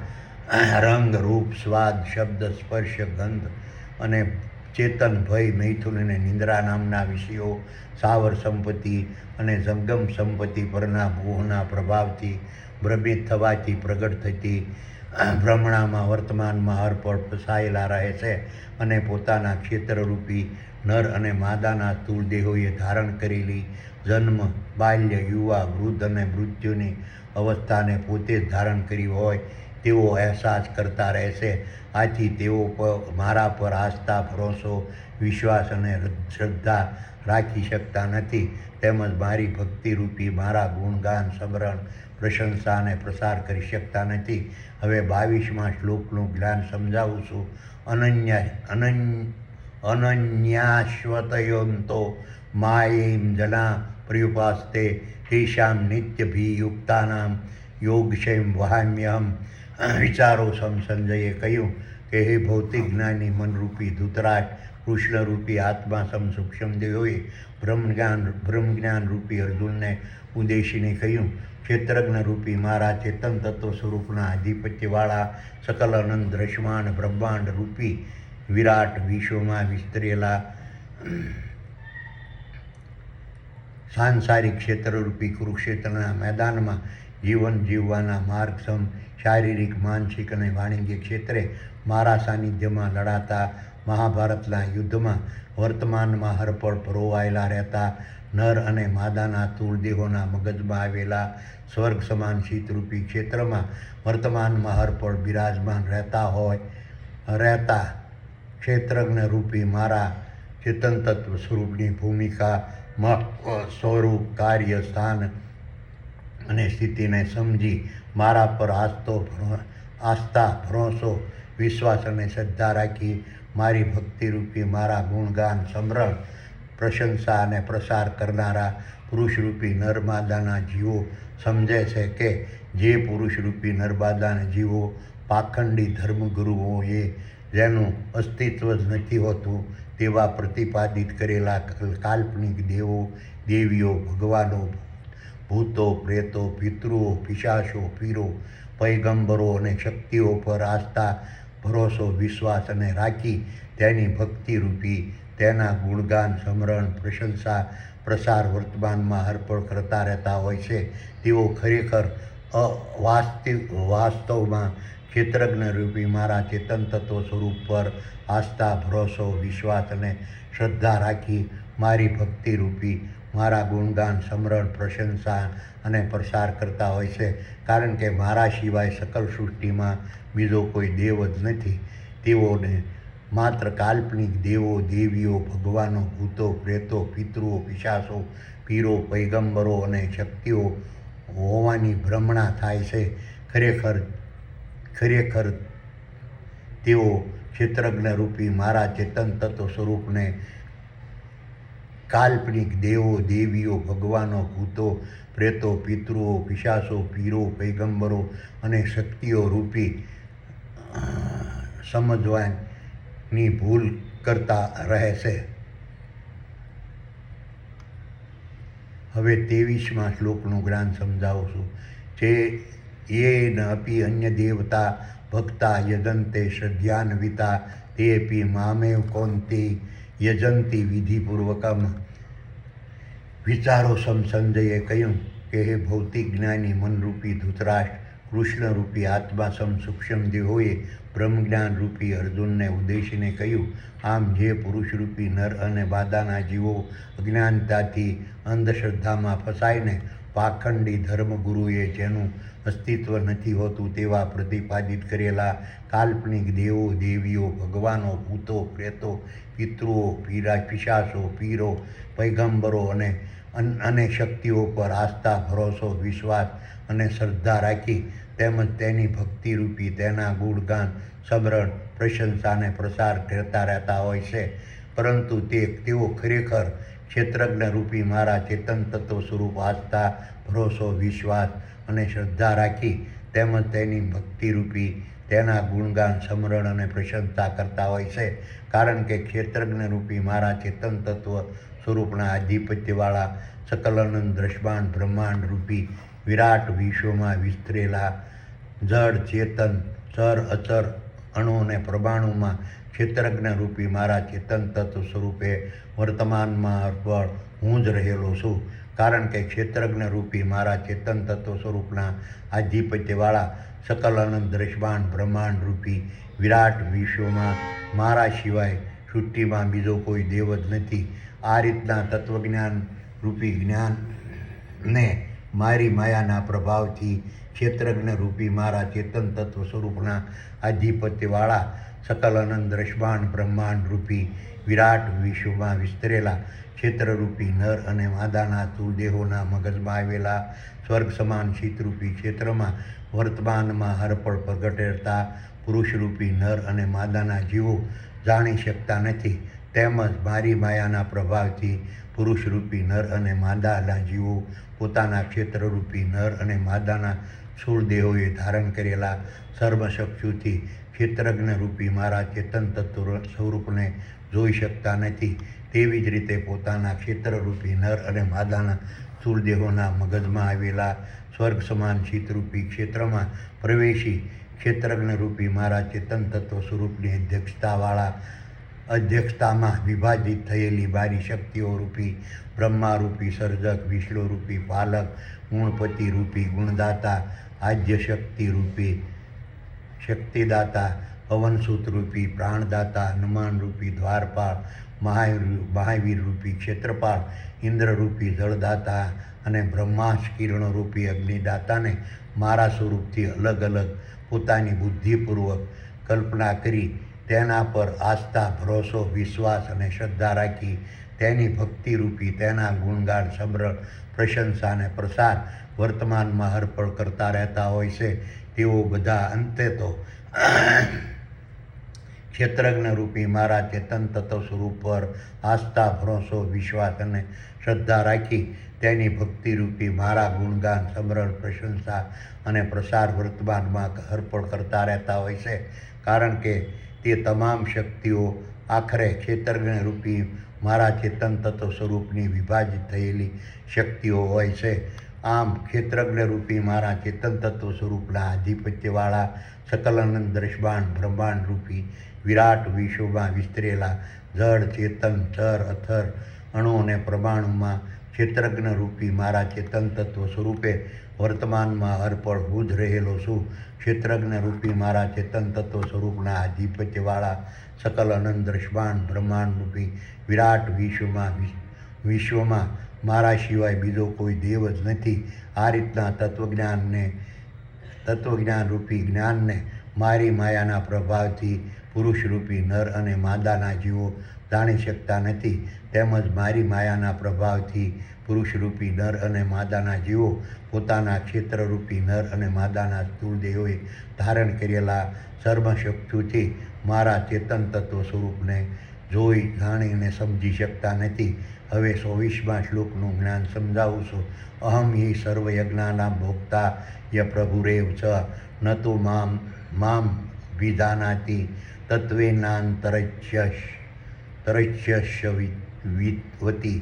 રંગ રૂપ સ્વાદ શબ્દ સ્પર્શ ગંધ અને ચેતન ભય મૈથુન અને નિંદ્રા નામના વિષયો સ્થાવર સંપત્તિ અને જંગમ સંપત્તિ પરના મોહના પ્રભાવથી ભ્રમિત થવાથી પ્રગટ થતી ભ્રમણામાં વર્તમાનમાં અર્પણ ફસાયેલા રહે છે અને પોતાના ક્ષેત્રરૂપી નર અને માદાના સ્થૂળ દેહોએ ધારણ કરેલી જન્મ બાલ્ય યુવા વૃદ્ધ અને મૃત્યુની અવસ્થાને પોતે જ ધારણ કરી હોય તેવો અહેસાસ કરતા રહેશે. આથી તેઓ મારા પર આસ્થા ભરોસો વિશ્વાસ અને શ્રદ્ધા રાખી શકતા નથી તેમજ મારી ભક્તિરૂપી મારા ગુણગાન સ્મરણ પ્રશંસા અને પ્રસાર કરી શકતા નથી. હવે 22મા શ્લોકનું જ્ઞાન સમજાવું છું. અનન્યાશ્વતયોન્તો માયૈમ જના પ્રયુપાસ્તે તેષાં નિત્યભિયુક્તાનાં યોગક્ષેમ વહામ્યહમ. વિચારો સંજયે કહ્યું કે હે ભૌતિક જ્ઞાની મનરૂપી ધૃતરાજ કૃષ્ણરૂપી આત્મા સૂક્ષ્મ દેહોએ બ્રહ્મજ્ઞાન રૂપી અર્જુનને ઉદ્દેશીને કહ્યું, ક્ષેત્રજ્ઞરૂપી મારા ચેતન તત્વ સ્વરૂપના આધિપત્યવાળા સકલ અનંત દ્રશ્યમાન બ્રહ્માંડ રૂપી વિરાટ વિશ્વમાં વિસ્તરેલા સાંસારિક ક્ષેત્રરૂપી કુરુક્ષેત્રના મેદાનમાં જીવન જીવવાના માર્ગસમ શારીરિક માનસિક અને વાણિજ્ય ક્ષેત્રે મારા સાનિધ્યમાં લડાતા મહાભારતના યુદ્ધમાં વર્તમાનમાં હરપળ પરોવાયેલા રહેતા નર અને માદાના સ્થૂળ દેહોના મગજમાં આવેલા સ્વર્ગ સમાન શીતરૂપી ક્ષેત્રમાં વર્તમાનમાં હરપળ બિરાજમાન રહેતા ક્ષેત્રજ્ઞ રૂપી મારા ચેતન તત્વ સ્વરૂપની ભૂમિકા સ્વરૂપ કાર્ય સ્થાન અને સ્થિતિને સમજી મારા પર આસ્થા ભરોસો વિશ્વાસ અને શ્રદ્ધા રાખી મારી ભક્તિરૂપી મારા ગુણગાન સ્મરણ પ્રશંસા અને પ્રસાર કરનારા પુરુષરૂપી નરમાદાના જીવો સમજે છે કે જે પુરુષરૂપી નરમાદાના જીવો પાખંડી ધર્મગુરુઓએ જેનું અસ્તિત્વ જ નથી હોતું તેવા પ્રતિપાદિત કરેલા કાલ્પનિક દેવો દેવીઓ ભગવાનો ભૂતો પ્રેતો પિતૃઓ પિશાચો પીરો પૈગંબરો અને શક્તિઓ પર આસ્થા ભરોસો વિશ્વાસ અને રાખી તેની ભક્તિરૂપી તેના ગુણગાન સ્મરણ પ્રશંસા પ્રસાર વર્તમાનમાં અર્પણ કરતા રહેતા હોય છે. તેઓ ખરેખર વાસ્તવમાં ક્ષેત્રજ્ઞરૂપી મારા ચેતન તત્વ સ્વરૂપ પર આસ્થા ભરોસો વિશ્વાસ અને શ્રદ્ધા રાખી મારી ભક્તિરૂપી મારા ગુણગાન સ્મરણ પ્રશંસા અને પ્રસાર કરતા હોય છે. કારણ કે મારા સિવાય સકલ સૃષ્ટિમાં બીજો કોઈ દેવ જ નથી. તેઓને માત્ર કાલ્પનિક દેવો દેવીઓ ભગવાનો ભૂતો પ્રેતો પિતૃઓ પિશાચો પીરો પૈગંબરો અને શક્તિઓ હોવાની ભ્રમણા થાય છે. ખરેખર તેઓ ક્ષેત્રજ્ઞ રૂપી મારા ચેતન તત્વ સ્વરૂપને કાલ્પનિક દેવો દેવીઓ ભગવાનો ભૂતો પ્રેતો પિતૃઓ પિશાચો પીરો પૈગંબરો અને શક્તિઓ રૂપી સમજવાની ભૂલ કરતા રહે છે. હવે 23મા શ્લોકનું જ્ઞાન સમજાવું છું. જે યેન અપી અન્ય દેવતા ભક્તા યજન્તે શ્રદ્ધાન્વિતા તેપી મામેવ કૌંતે યજંતી વિધિપૂર્વકમ. વિચારો સંજયે કહ્યું કે હે ભૌતિક જ્ઞાની મનરૂપી ધૃતરાષ્ટ્ર, કૃષ્ણરૂપી આત્મા સૂક્ષ્મ દેહોએ બ્રહ્મજ્ઞાન રૂપી અર્જુનને ઉદ્દેશીને કહ્યું. આમ જે પુરુષરૂપી નર અને બાધાના જીવો અજ્ઞાનતાથી અંધશ્રદ્ધામાં ફસાઈને પાખંડી ધર્મગુરુએ જેનું અસ્તિત્વ નથી હોતું તેવા પ્રતિપાદિત કરેલા કાલ્પનિક દેવો દેવીઓ ભગવાનો ભૂતો પ્રેતો પિતૃઓ પિશાચો પીરો પૈગંબરો અને શક્તિઓ પર આસ્થા ભરોસો વિશ્વાસ અને શ્રદ્ધા રાખી તેમજ તેની ભક્તિરૂપી તેના ગુણગાન સ્મરણ પ્રશંસા અને પ્રસાર કરતા રહેતા હોય છે. પરંતુ તેઓ ખરેખર ક્ષેત્રજ્ઞ રૂપી મારા ચેતન તત્વ સ્વરૂપ આસ્થા ભરોસો વિશ્વાસ અને શ્રદ્ધા રાખી તેમજ તેની ભક્તિરૂપી તેના ગુણગાન સ્મરણ અને પ્રશંસા કરતા હોય છે. કારણ કે ક્ષેત્રજ્ઞ રૂપી મારા ચેતન તત્વ સ્વરૂપના આધિપત્યવાળા સકલાનંદ દ્રષ્ટાંત બ્રહ્માંડ રૂપી વિરાટ વિશ્વમાં વિસ્તરેલા જળ ચેતન ચર અચર અણુ અને પરમાણુમાં ક્ષેત્રજ્ઞ રૂપી મારા ચેતન તત્વ સ્વરૂપે વર્તમાનમાં અર્પણ હું જ રહેલો છું. કારણ કે ક્ષેત્રજ્ઞ રૂપી મારા ચેતન તત્વ સ્વરૂપના આધિપત્યવાળા સકલાનંદ દ્રષ્ટાંત બ્રહ્માંડ રૂપી વિરાટ વિશ્વમાં મારા સિવાય સૃષ્ટિમાં બીજો કોઈ દેવ જ નથી. આ રીતના તત્વજ્ઞાન રૂપી જ્ઞાનને મારી માયાના પ્રભાવથી ક્ષેત્રજ્ઞ રૂપી મારા ચેતન તત્વ સ્વરૂપના આધિપત્યવાળા સકલાનંદ દ્રષ્ટાંત બ્રહ્માંડ રૂપી વિરાટ વિશ્વમાં વિસ્તરેલા ક્ષેત્રરૂપી નર અને માદાના સ્થૂળદેહોના મગજમાં આવેલા સ્વર્ગ સમાન શીતરૂપી ક્ષેત્રમાં વર્તમાનમાં હરપળ પ્રગટેતા પુરુષરૂપી નર અને માદાના જીવો જાણી શકતા નથી. તેમજ મારી માયાના પ્રભાવથી પુરુષરૂપી નર અને માદાના જીવો પોતાના ક્ષેત્રરૂપી નર અને માદાના સ્થૂળદેહોએ ધારણ કરેલા સર્વચક્ષુથી ક્ષેત્રજ્ઞ રૂપી મારા ચેતન તત્વ સ્વરૂપને જોઈ શકતા નથી. તેવી જ રીતે પોતાના ક્ષેત્રરૂપી નર અને માદાના સ્થૂળદેહોના મગજમાં આવેલા સ્વર્ગ સમાન શીતરૂપી ક્ષેત્રમાં પ્રવેશી ક્ષેત્રજ્ઞ રૂપી મારા ચેતન તત્વ સ્વરૂપની અધ્યક્ષતામાં વિભાજિત થયેલી બારી શક્તિઓ રૂપી બ્રહ્મારૂપી સર્જક વિષ્ણુરૂપી પાલક ગુણપતિ રૂપી ગુણદાતા આદ્ય શક્તિ રૂપી શક્તિદાતા પવનસૂત રૂપી પ્રાણદાતા હનુમાન રૂપી દ્વારપાળ મહાવીર રૂપી ક્ષેત્રપાળ ઇન્દ્રરૂપી જળદાતા અને બ્રહ્માસ્ત્ર કિરણો રૂપી અગ્નિદાતાને મારા સ્વરૂપથી અલગ અલગ પોતાની બુદ્ધિપૂર્વક કલ્પના કરી તેના પર આસ્થા ભરોસો વિશ્વાસ અને શ્રદ્ધા રાખી તેની ભક્તિરૂપી તેના ગુણગાન સ્મરણ પ્રશંસા અને પ્રસાર વર્તમાનમાં હરપળ કરતા રહેતા હોય છે. તેઓ બધા અંતે તો ક્ષેત્રજ્ઞ રૂપી મારા ચેતન તત્વ સ્વરૂપ પર આસ્થા ભરોસો વિશ્વાસ અને શ્રદ્ધા રાખી તેની ભક્તિરૂપી મારા ગુણગાન સ્મરણ પ્રશંસા અને પ્રસાર વર્તમાનમાં હરપળ કરતા રહેતા હોય છે. કારણ કે તે તમામ શક્તિઓ આખરે ક્ષેત્રજ્ઞ રૂપી મારા ચેતન તત્વ સ્વરૂપની વિભાજિત થયેલી શક્તિઓ હોય છે. આમ ક્ષેત્રજ્ઞ રૂપી મારા ચેતન તત્વ સ્વરૂપના આધિપત્યવાળા સકલાનંદ દ્રષ્ટાંત બ્રહ્માંડ રૂપી વિરાટ વિશ્વમાં વિસ્તરેલા જળ ચેતન ચર અથર અણુ અને પરમાણુમાં ક્ષેત્રજ્ઞ રૂપી મારા ચેતન તત્વ સ્વરૂપે વર્તમાનમાં અર્પણ હું જ રહેલો છું. ક્ષેત્રજ્ઞ રૂપી મારા ચેતન તત્વ સ્વરૂપના આધિપત્યવાળા સકલ અનંત દ્રષ્ટાંત બ્રહ્માંડ રૂપી વિરાટ વિશ્વમાં મારા સિવાય બીજો કોઈ દેવ જ નથી. આ રીતના તત્વજ્ઞાન રૂપી જ્ઞાનને મારી માયાના પ્રભાવથી પુરુષરૂપી નર અને માદાના જીવો જાણી શકતા નથી. તેમજ મારી માયાના પ્રભાવથી પુરુષરૂપી નર અને માદાના જીવો પોતાના ક્ષેત્રરૂપી નર અને માદાના સ્થૂળ દેહોએ ધારણ કરેલા સર્વશક્તિથી મારા ચેતન તત્વ સ્વરૂપને જોઈ જાણીને સમજી શકતા નથી. હવે 24મા શ્લોકનું જ્ઞાન સમજાવું છું. અહમ હિ સર્વયજ્ઞાનાં ભોક્તા ય પ્રભુરેવ ચ ન તો મામ વિજાનાતિ તત્વેનાંતરસ્યવતી.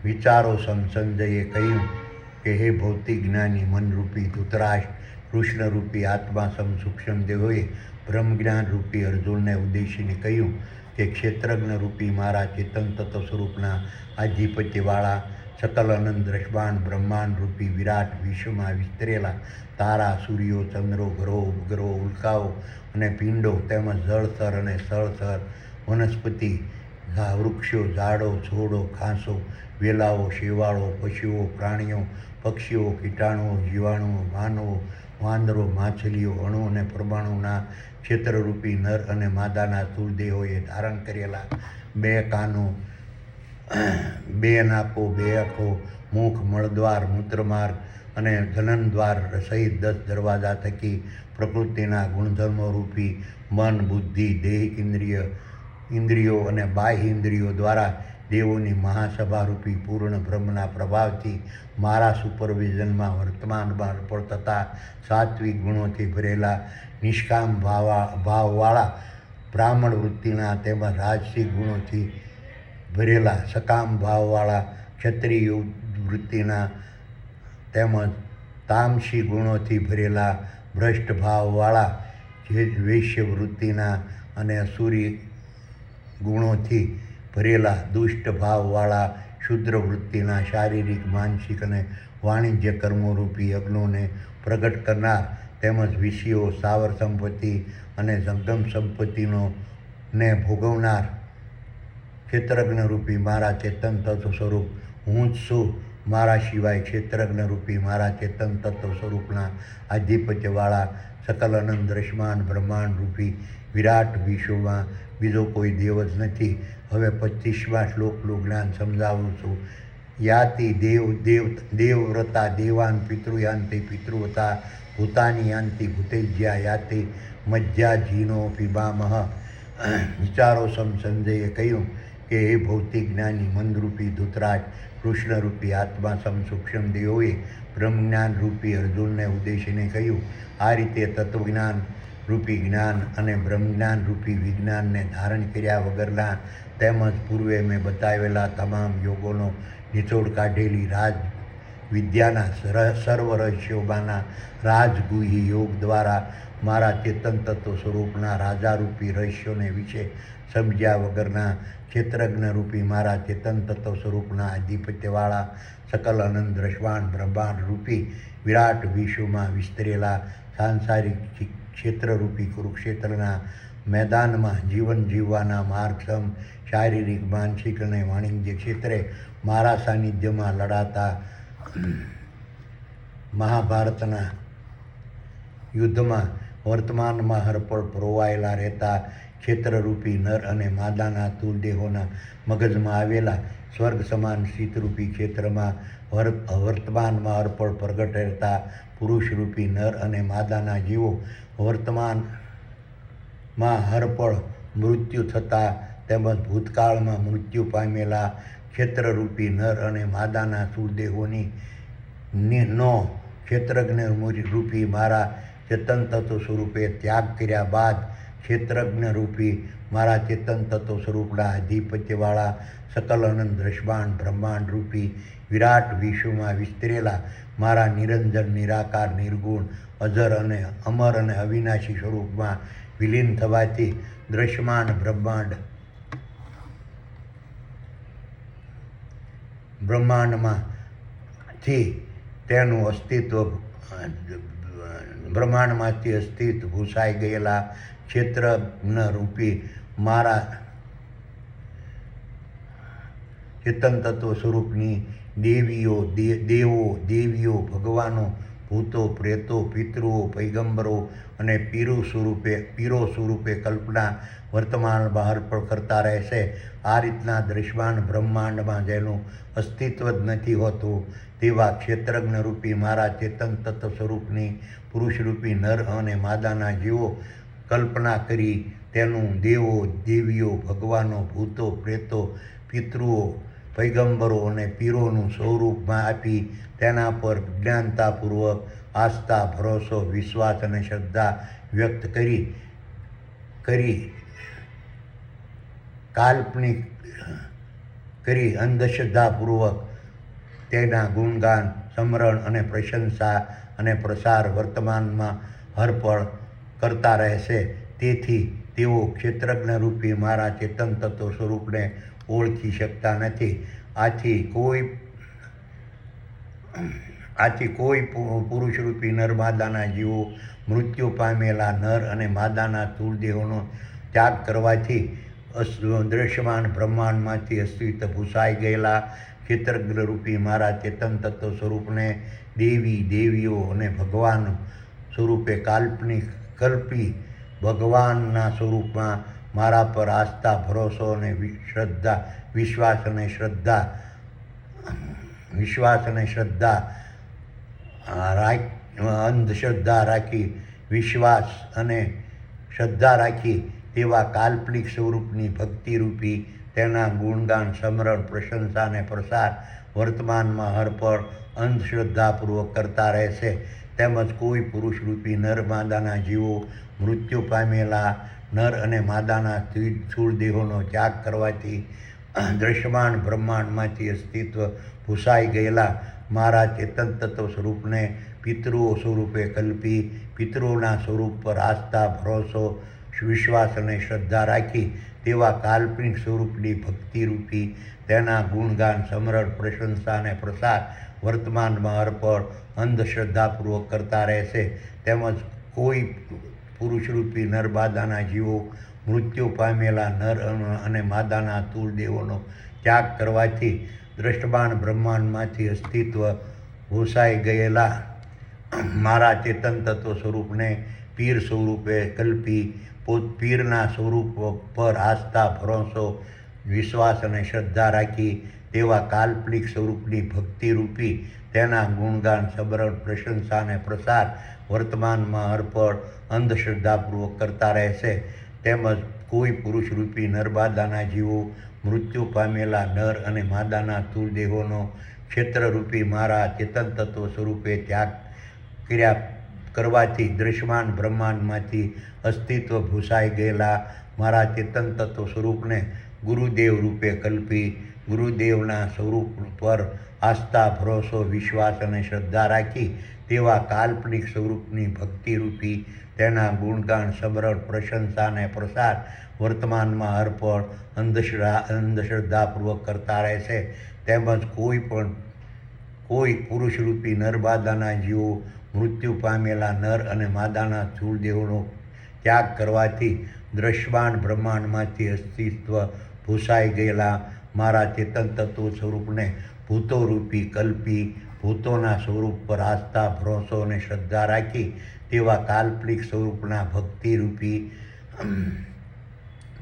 વિચારો સંજયે કહ્યું કે હે ભૌતિક જ્ઞાની મનરૂપી ધૃતરાષ્ટ્ર, કૃષ્ણરૂપી આત્મા સૂક્ષ્મ દેહોએ બ્રહ્મજ્ઞાન રૂપી અર્જુનને ઉદ્દેશીને કહ્યું કે ક્ષેત્રજ્ઞ રૂપી મારા ચેતન તત્વ સ્વરૂપના આધિપત્યવાળા સકલ અનંત દ્રષ્ટાંત બ્રહ્માંડ રૂપી વિરાટ વિશ્વમાં વિસ્તરેલા તારા, સૂર્યો, ચંદ્રો, ગ્રહો, ઉપગ્રહો, ઉલ્કાઓ અને પિંડો તેમજ જળથર અને સ્થળથર, વનસ્પતિ, વૃક્ષો, ઝાડો, છોડો, ઘાસો, વેલાઓ, શેવાળો, પશુઓ, પ્રાણીઓ, પક્ષીઓ, કીટાણુઓ, જીવાણુઓ, માનવો, વાંદરો, માછલીઓ, અણુ અને પરમાણુના ક્ષેત્રરૂપી નર અને માદાના સ્થૂળ દેહોએ ધારણ કરેલા 2 કાનો, 2 નાકો, 2 આંખો, મુખ, મળદ્વાર, મૂત્રમાર્ગ અને જનનદ્વાર સહિત 10 દરવાજા થકી પ્રકૃતિના ગુણધર્મો રૂપી મન, બુદ્ધિ, દેહ, ઇન્દ્રિયો અને બાહ્ય ઇન્દ્રિયો દ્વારા દેવોની મહાસભા રૂપી પૂર્ણ બ્રહ્મના પ્રભાવથી મારા સુપરવિઝનમાં વર્તમાનમાં અર્પણ થતા સાત્વિક ગુણોથી ભરેલા નિષ્કામ ભાવવાળા બ્રાહ્મણ વૃત્તિના તેમજ રાજસિક ગુણોથી ભરેલા સકામ ભાવવાળા ક્ષત્રિય વૃત્તિના તેમજ તામસી ગુણોથી ભરેલા ભ્રષ્ટ ભાવવાળા વૈશ્ય વૃત્તિના અને અસુરી ગુણોથી ભરેલા દુષ્ટ ભાવવાળા શુદ્ર વૃત્તિના શારીરિક, માનસિક અને વાણિજ્ય કર્મોરૂપી યજ્ઞોને પ્રગટ કરનાર તેમજ વિષયો, સ્થાવર સંપત્તિ અને જંગમ સંપત્તિનો ને ભોગવનાર ક્ષેત્રજ્ઞ રૂપી મારા ચેતન તત્વ સ્વરૂપ હું જ છું. મારા સિવાય ક્ષેત્રજ્ઞ રૂપી મારા ચેતન તત્વ સ્વરૂપના આધિપત્યવાળા સકલ અનંત દ્રશ્યમાન બ્રહ્માંડ રૂપી વિરાટ વિશ્વમાં બીજો કોઈ દેવ જ નથી. હવે 25મા શ્લોકનું જ્ઞાન સમજાવું છું. યાતિ દેવવ્રતા દેવાન પિતૃયાન્તિ પિતૃવતા ભૂતાની યાન્તિ ભૂતેજ્યા યાતિ મજ્જા જીનો પિબામહ. વિચારો સંજયે કહ્યું કે એ ભૌતિક જ્ઞાની મનરૂપી ધૃતરાષ્ટ્ર, કૃષ્ણરૂપી આત્મા સૂક્ષ્મ દેહોએ બ્રહ્મજ્ઞાન રૂપી અર્જુનને ઉદ્દેશીને કહ્યું, આ રીતે તત્વજ્ઞાન રૂપી જ્ઞાન અને બ્રહ્મજ્ઞાન રૂપી વિજ્ઞાનને ધારણ કર્યા વગરના તેમજ પૂર્વે મેં બતાવેલા તમામ યોગોનો નિચોડ કાઢેલી રાજ વિદ્યાના સર્વ રહસ્યોમાંના રાજગુહ્ય યોગ દ્વારા મારા ચેતન તત્વ સ્વરૂપના રાજારૂપી રહસ્યોને વિશે સમજ્યા વગરના ક્ષેત્રજ્ઞ રૂપી મારા ચેતન તત્વ સ્વરૂપના આધિપત્યવાળા સકલ અનંત દ્રષ્ટાંત બ્રહ્માંડ રૂપી વિરાટ વિશ્વમાં વિસ્તરેલા સાંસારિક ક્ષેત્રરૂપી કુરુક્ષેત્રના મેદાનમાં જીવન જીવવાના માર્ગક્ષમ શારીરિક, માનસિક અને વાણિજ્ય ક્ષેત્રે મારા સાનિધ્યમાં લડાતા મહાભારતના યુદ્ધમાં વર્તમાનમાં હરપળ પરોવાયેલા રહેતા ક્ષેત્રરૂપી નર અને માદાના સ્થૂળ દેહોના મગજમાં આવેલા સ્વર્ગ સમાન સ્થિતરૂપી ક્ષેત્રમાં વર્તમાનમાં હરપળ પ્રગટ રહેતા પુરુષરૂપી નર અને માદાના જીવો વર્તમાનમાં હરપળ મૃત્યુ થતા તેમજ ભૂતકાળમાં મૃત્યુ પામેલા ક્ષેત્રરૂપી નર અને માદાના સ્થૂળ દેહોની નો ક્ષેત્રજ્ઞ રૂપી મારા ચેતન તત્વ સ્વરૂપે ત્યાગ કર્યા બાદ ક્ષેત્રજ્ઞ રૂપી મારા ચેતન તત્વ સ્વરૂપના આધિપત્યવાળા સકલ અનંત દ્રષ્ટાંત બ્રહ્માંડ રૂપી વિરાટ વિશ્વમાં વિસ્તરેલા મારા નિરંજન, નિરાકાર, નિર્ગુણ, અજર અને અમર અને અવિનાશી સ્વરૂપમાં વિલીન થવાથી દ્રશ્યમાન બ્રહ્માંડમાંથી તેનું બ્રહ્માંડમાંથી અસ્તિત્વ ભૂસાઈ ગયેલા ક્ષેત્રજ્ઞ રૂપી મારા ચેતન તત્વ સ્વરૂપની દેવો, દેવીઓ, ભગવાનો, ભૂતો પ્રેતો પિતૃઓ પૈગંબરો અને પીરો સ્વરૂપે કલ્પના વર્તમાનમાં અર્પણ કરતા રહેશે. આ રીતના દ્રશ્યમાન બ્રહ્માંડમાં જેનું અસ્તિત્વ જ નથી હોતું તેવા ક્ષેત્રજ્ઞ રૂપી મારા ચેતન તત્વ સ્વરૂપની પુરુષરૂપી નર અને માદાના જીવો કલ્પના કરી તેનું દેવો દેવીઓ ભગવાનો ભૂતો પ્રેતો પિતૃઓ પૈગંબરો અને પીરોનું સ્વરૂપમાં આપી તેના પર જ્ઞાનતાપૂર્વક આસ્થા ભરોસો વિશ્વાસ અને શ્રદ્ધા વ્યક્ત કરી કાલ્પનિક કરી અંધશ્રદ્ધાપૂર્વક તેના ગુણગાન સ્મરણ અને પ્રશંસા અને પ્રસાર વર્તમાનમાં હરપળ કરતા રહેશે. તેથી તેઓ ક્ષેત્રજ્ઞ રૂપી મારા ચેતન તત્વ સ્વરૂપને ઓળખી શકતા નથી. આથી કોઈ પુરુષરૂપી નર માદાના જીવો મૃત્યુ પામેલા નર અને માદાના સ્થૂળ દેહોનો ત્યાગ કરવાથી દ્રશ્યમાન બ્રહ્માંડમાંથી અસ્તિત્વ ભૂસાઈ ગયેલા ક્ષેત્રજ્ઞ રૂપી મારા ચેતન તત્વ સ્વરૂપને દેવી દેવીઓ અને ભગવાન સ્વરૂપે કલ્પી ભગવાનના સ્વરૂપમાં મારા પર આસ્થા ભરોસો અને વિશ્વાસ અને શ્રદ્ધા અંધશ્રદ્ધા રાખી વિશ્વાસ અને શ્રદ્ધા રાખી તેવા કાલ્પનિક સ્વરૂપની ભક્તિરૂપી તેના ગુણગાન સ્મરણ પ્રશંસા અને પ્રસાર વર્તમાનમાં હરપળ અંધશ્રદ્ધાપૂર્વક કરતા રહેશે. તેમજ કોઈ પુરુષરૂપી નર માદાના જીવો મૃત્યુ પામેલા નર અને માદાના સ્થૂળ દેહોનો ત્યાગ કરવાથી દ્રશ્યમાન બ્રહ્માંડમાંથી અસ્તિત્વ ભૂસાઈ ગયેલા મારા ચેતન તત્વ સ્વરૂપને પિતૃઓ સ્વરૂપે કલ્પી પિતૃઓના સ્વરૂપ પર આસ્થા ભરોસો વિશ્વાસ અને શ્રદ્ધા રાખી તેવા કાલ્પનિક સ્વરૂપની ભક્તિરૂપી તેના ગુણગાન સ્મરણ પ્રશંસા અને પ્રસાર વર્તમાનમાં અર્પણ અંધશ્રદ્ધાપૂર્વક કરતા રહેશે. તેમજ કોઈ પુરુષરૂપી નર માદાના જીવો મૃત્યુ પામેલા નર અને માદાના સ્થૂળ દેહોનો ત્યાગ કરવાથી દ્રષ્ટમાન બ્રહ્માંડમાંથી અસ્તિત્વ ભૂસાઈ ગયેલા મારા ચેતન તત્વ સ્વરૂપને પીર સ્વરૂપે કલ્પી પીરના સ્વરૂપ પર આસ્થા ભરોસો વિશ્વાસ અને શ્રદ્ધા રાખી તેવા કાલ્પનિક સ્વરૂપની ભક્તિરૂપી તેના ગુણગાન સ્મરણ પ્રશંસા અને પ્રસાર વર્તમાનમાં અર્પણ અંધશ્રદ્ધાપૂર્વક કરતા રહેશે. તેમજ કોઈ પુરુષરૂપી નરમાદાના જીવો મૃત્યુ પામેલા નર અને માદાના સ્થૂળ દેહોનો ક્ષેત્રરૂપી મારા ચેતન તત્વ સ્વરૂપે ત્યાગ કરવાથી દૃશ્યમાન બ્રહ્માંડમાંથી અસ્તિત્વ ભૂસાઈ ગયેલા મારા ચેતન તત્વ સ્વરૂપને ગુરુદેવ રૂપે કલ્પી ગુરુદેવના સ્વરૂપ પર આસ્થા ભરોસો વિશ્વાસ અને શ્રદ્ધા રાખી તેવા કાલ્પનિક સ્વરૂપની ભક્તિરૂપી તેના ગુણગાન સ્મરણ પ્રશંસા અને પ્રસાર વર્તમાનમાં અર્પણ અંધશ્રદ્ધાપૂર્વક કરતા રહેશે. તેમજ કોઈ પુરુષરૂપી નરમાદાના જીવો મૃત્યુ પામેલા નર અને માદાના સ્થૂળ દેહોનો ત્યાગ કરવાથી દ્રશ્યમાન બ્રહ્માંડમાંથી અસ્તિત્વ ભૂસાઈ ગયેલા મારા ચેતન તત્વ સ્વરૂપને ભૂતોરૂપી કલ્પી ભૂતોના સ્વરૂપ પર આસ્થા ભરોસો અને શ્રદ્ધા રાખી તેવા કાલ્પનિક સ્વરૂપના ભક્તિરૂપી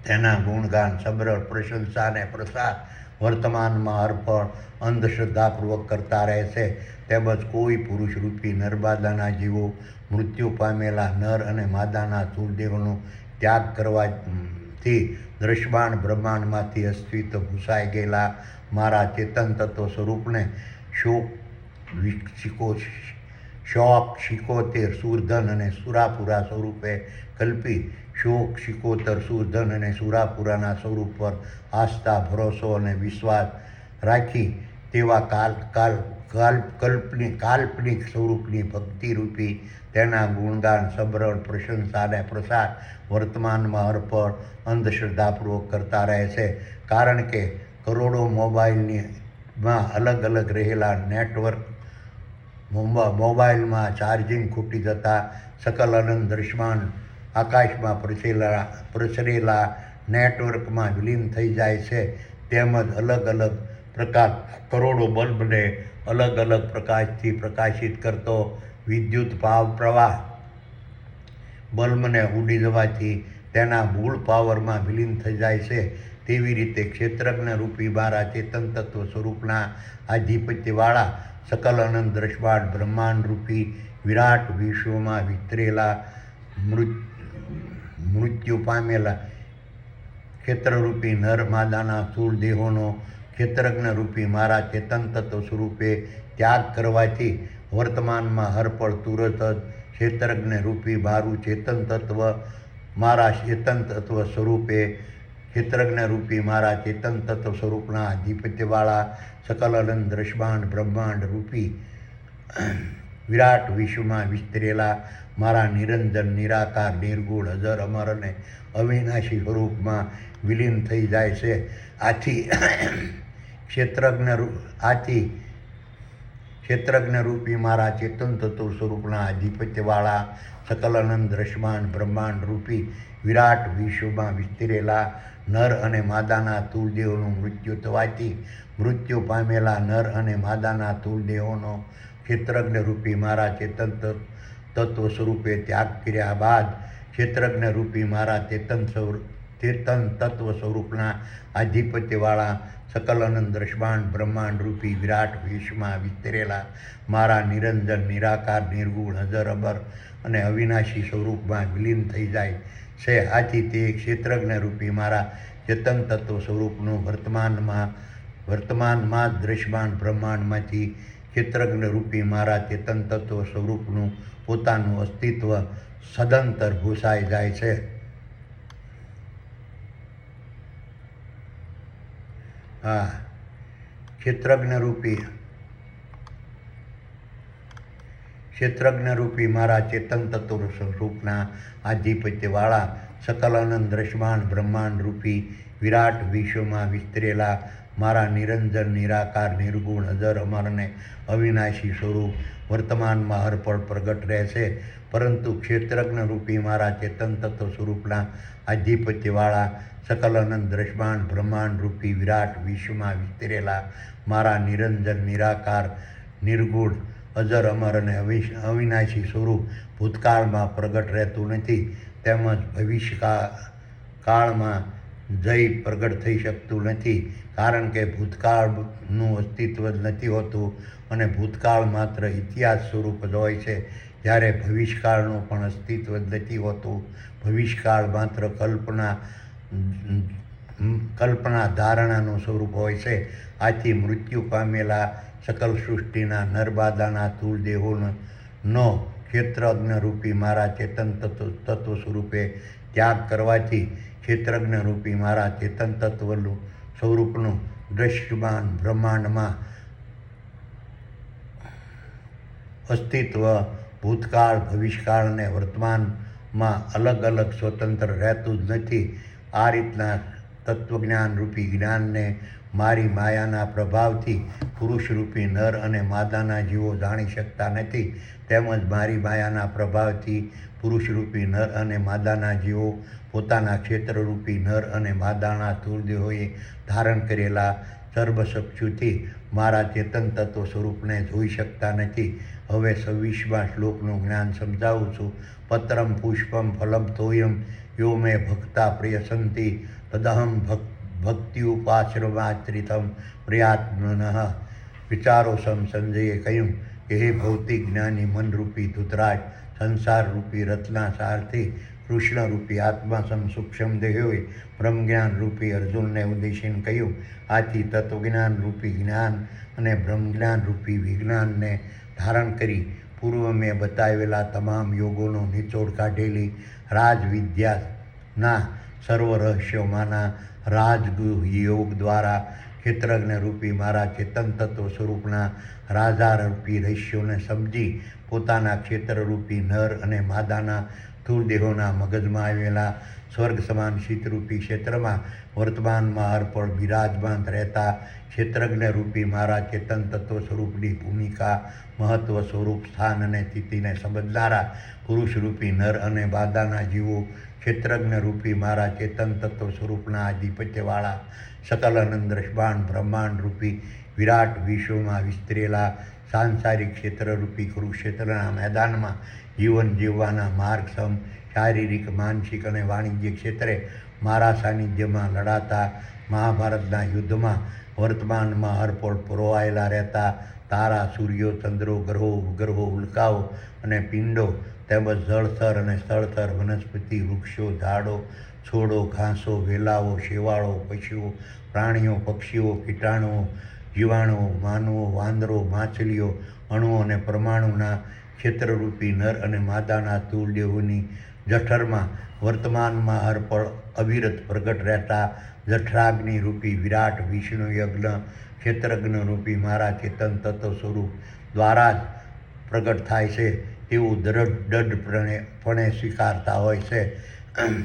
તેના ગુણગાન સ્મરણ પ્રશંસા અને પ્રસાર વર્તમાનમાં અર્પણ અંધશ્રદ્ધાપૂર્વક કરતા રહેશે. તેમજ કોઈ પુરુષરૂપી નરમાદાના જીવો મૃત્યુ પામેલા નર અને માદાના સ્થૂળ દેહોનો ત્યાગ કરવાથી દ્રશ્યમાન બ્રહ્માંડમાંથી અસ્તિત્વ ભૂસાઈ ગયેલા મારા ચેતન તત્વ સ્વરૂપને શોક 76 સૂરધન અને સુરાપુરા સ્વરૂપે કલ્પી શોક 76 સૂરધન અને સુરાપુરાના સ્વરૂપ પર આસ્થા ભરોસો અને વિશ્વાસ રાખી તેવા કાલ્પનિક સ્વરૂપની ભક્તિરૂપી તેના ગુણગાન સ્મરણ પ્રશંસા અને પ્રસાર વર્તમાનમાં અર્પણ અંધશ્રદ્ધાપૂર્વક કરતા રહેશે. કારણ કે કરોડો મોબાઈલમાં અલગ અલગ રહેલા નેટવર્ક મોબાઈલમાં ચાર્જિંગ ખૂટી જતાં સકલ અનંત દૃશ્યમાન આકાશમાં પ્રસરેલા નેટવર્કમાં વિલીન થઈ જાય છે. તેમજ અલગ અલગ પ્રકાર કરોડો બલ્બને અલગ અલગ પ્રકાશથી પ્રકાશિત કરતો વિદ્યુત પ્રવાહ બલ્બને ઉડી જવાથી તેના મૂળ પાવરમાં વિલીન થઈ જાય છે, તેવી રીતે ક્ષેત્રજ્ઞ રૂપી મારા ચેતન તત્વ સ્વરૂપના આધિપત્યવાળા સકલ અનંત દ્રષ્ટાંત બ્રહ્માંડ રૂપી વિરાટ વિશ્વમાં વિસ્તરેલા મૃત્યુ પામેલા ક્ષેત્રરૂપી નર માદાના સ્થૂળ દેહોનો ક્ષેત્રજ્ઞ રૂપી મારા ચેતન તત્વ સ્વરૂપે ત્યાગ કરવાથી વર્તમાનમાં હરપળ તુરત જ ક્ષેત્રજ્ઞ રૂપી મારું ચેતન તત્વ મારા ચેતન તત્વ સ્વરૂપે ક્ષેત્રજ્ઞ રૂપી મારા ચેતન તત્વ સ્વરૂપના આધિપત્યવાળા સકલ અનંત દ્રષ્ટાંત બ્રહ્માંડ રૂપી વિરાટ વિશ્વમાં વિસ્તરેલા મારા નિરંજન નિરાકાર નિર્ગુણ અજર અમર અને અવિનાશી સ્વરૂપમાં વિલીન થઈ જાય છે. આથી ક્ષેત્રજ્ઞ રૂપી મારા ચેતન તત્વ સ્વરૂપના આધિપત્યવાળા સકલ અનંત દ્રષ્ટાંત બ્રહ્માંડ રૂપી વિરાટ વિશ્વમાં વિસ્તરેલા નર અને માદાના સ્થૂળ દેહોનું મૃત્યુ થવાથી મૃત્યુ પામેલા નર અને માદાના સ્થૂળ દેહોનો ક્ષેત્રજ્ઞ રૂપી મારા ચેતન તત્વ સ્વરૂપે ત્યાગ કર્યા બાદ ક્ષેત્રજ્ઞ રૂપી મારા ચેતન તત્વ સ્વરૂપના આધિપત્યવાળા સકલ અનંત દ્રષ્ટાંત બ્રહ્માંડ રૂપી વિરાટ વિશ્વમાં વિસ્તરેલા મારા નિરંજન નિરાકાર નિર્ગુણ અજર અમર અને અવિનાશી સ્વરૂપમાં વિલીન થઈ જાય છે. આથી તે ક્ષેત્રજ્ઞ રૂપી મારા ચેતન તત્વ સ્વરૂપનું વર્તમાનમાં જ દ્રશ્યમાન બ્રહ્માંડમાંથી ક્ષેત્રજ્ઞ રૂપી મારા ચેતન તત્વ સ્વરૂપનું પોતાનું અસ્તિત્વ સદંતર ભૂસાઈ જાય છે. ક્ષેત્રજ્ઞ રૂપી મારા ચેતન તત્વ સ્વરૂપના આધિપત્યવાળા સકલ અનંત દ્રશ્યમાન બ્રહ્માંડ રૂપી વિરાટ વિશ્વમાં વિસ્તરેલા મારા નિરંજન નિરાકાર નિર્ગુણ અજર અમર અને અવિનાશી સ્વરૂપ વર્તમાનમાં હરપળ પ્રગટ રહે છે. પરંતુ ક્ષેત્રજ્ઞ રૂપી મારા ચેતન તત્વ સ્વરૂપના આધિપત્યવાળા સકલ અનંત દ્રશ્યમાન બ્રહ્માંડ રૂપી વિરાટ વિશ્વમાં વિસ્તરેલા મારા નિરંજન નિરાકાર નિર્ગુણ અજર અમર અને અવિનાશી સ્વરૂપ ભૂતકાળમાં પ્રગટ રહેતું નથી, તેમજ ભવિષ્યકાળમાં જઈ પ્રગટ થઈ શકતું નથી, કારણ કે ભૂતકાળનું અસ્તિત્વ જ નથી હોતું અને ભૂતકાળ માત્ર ઇતિહાસ સ્વરૂપ જ હોય છે, જ્યારે ભવિષ્યકાળનું પણ અસ્તિત્વ જ નથી હોતું. ભવિષ્યકાળ માત્ર કલ્પના ધારણાનું સ્વરૂપ હોય છે. આથી મૃત્યુ પામેલા સકલ સૃષ્ટિના નરમાદાના સ્થૂળ દેહોનો ક્ષેત્રજ્ઞ રૂપી મારા ચેતન તત્વ સ્વરૂપે ત્યાગ કરવાથી ક્ષેત્રજ્ઞ રૂપી મારા ચેતન તત્વનું સ્વરૂપનું દ્રશ્યમાન બ્રહ્માંડમાં અસ્તિત્વ ભૂતકાળ ભવિષ્યકાળ અને વર્તમાનમાં અલગ અલગ સ્વતંત્ર રહેતું જ નથી. આ રીતના તત્વજ્ઞાન રૂપી જ્ઞાનને મારી માયાના પ્રભાવથી પુરુષરૂપી નર અને માદાના જીવો જાણી શકતા નથી, તેમજ મારી માયાના પ્રભાવથી પુરુષરૂપી નર અને માદાના જીવો પોતાના ક્ષેત્રરૂપી નર અને માદાના સ્થૂળ દેહોએ ધારણ કરેલા સર્વચક્ષુથી મારા ચેતન તત્વ સ્વરૂપને જોઈ શકતા નથી. હવે 26મા શ્લોકનું જ્ઞાન સમજાવું છું. પત્રમ પુષ્પમ ફલમ તોયમ યો મે ભક્તા પ્રિયસંતિ તદહમ ભક્ત્યુપાશ્રમાશ્રિતમ પ્રિયાત્મનઃ. વિચારો સંજયે કહ્યું કે હે ભૌતિક જ્ઞાની મનરૂપી ધૂતરાજ, સંસારરૂપી રત્ના સારથી કૃષ્ણરૂપી આત્મા સૂક્ષ્મ દેહોએ બ્રહ્મજ્ઞાન રૂપી અર્જુનને ઉદ્દેશીને કહ્યું. આથી તત્વજ્ઞાન રૂપી જ્ઞાન અને બ્રહ્મજ્ઞાન રૂપી વિજ્ઞાનને ધારણ કરી પૂર્વ મેં બતાવેલા તમામ યોગોનો નિચોડ કાઢેલી રાજવિદ્યાના સર્વ રહસ્યોમાંના રાજગુહ યોગ દ્વારા ક્ષેત્રજ્ઞ રૂપી મારા ચેતન તત્વ સ્વરૂપના રાજારૂપી રહસ્યોને સમજી પોતાના ક્ષેત્રરૂપી નર અને માદાના સ્થૂળ દેહોના મગજમાં આવેલા સ્વર્ગ સમાન શીતરૂપી ક્ષેત્રમાં વર્તમાનમાં હરપળ બિરાજમાન રહેતા ક્ષેત્રજ્ઞ રૂપી મારા ચેતન તત્વ સ્વરૂપની ભૂમિકા, મહત્વ, સ્વરૂપ, સ્થાન અને સ્થિતિને સમજનારા પુરુષરૂપી નર અને માદાના જીવો ક્ષેત્રજ્ઞ રૂપી મારા ચેતન તત્વ સ્વરૂપના આધિપત્યવાળા સકલ અનંત દ્રષ્ટાંત બ્રહ્માંડ રૂપી વિરાટ વિશ્વમાં વિસ્તરેલા સાંસારિક ક્ષેત્રરૂપી કુરુક્ષેત્રના મેદાનમાં જીવન જીવવાના માર્ગ સમ શારીરિક માનસિક અને વાણિજ્ય ક્ષેત્રે મારા સાનિધ્યમાં લડાતા મહાભારતના યુદ્ધમાં વર્તમાનમાં હરપળ પરોવાયેલા રહેતા તારા સૂર્યો ચંદ્રો ગ્રહો ઉપગ્રહો ઉલ્કાઓ અને પિંડો તેમજ જળથર અને સ્થળથર વનસ્પતિ વૃક્ષો ઝાડો છોડો ઘાસો વેલાઓ શેવાળો પશુઓ પ્રાણીઓ પક્ષીઓ કીટાણુઓ જીવાણુઓ માનવો વાંદરો માછલીઓ અણુઓ અને પરમાણુના ક્ષેત્રરૂપી નર અને માદાના સ્થૂળ દેહોની જઠરમાં વર્તમાનમાં હરપળ અવિરત પ્રગટ રહેતા જઠરાગ્નિ રૂપી વિરાટ વિષ્ણુ યજ્ઞ ક્ષેત્રજ્ઞ રૂપી મારા ચેતન તત્વ સ્વરૂપ દ્વારા જ પ્રગટ થાય છે તેવું દૃઢપણે સ્વીકારતા હોય છે.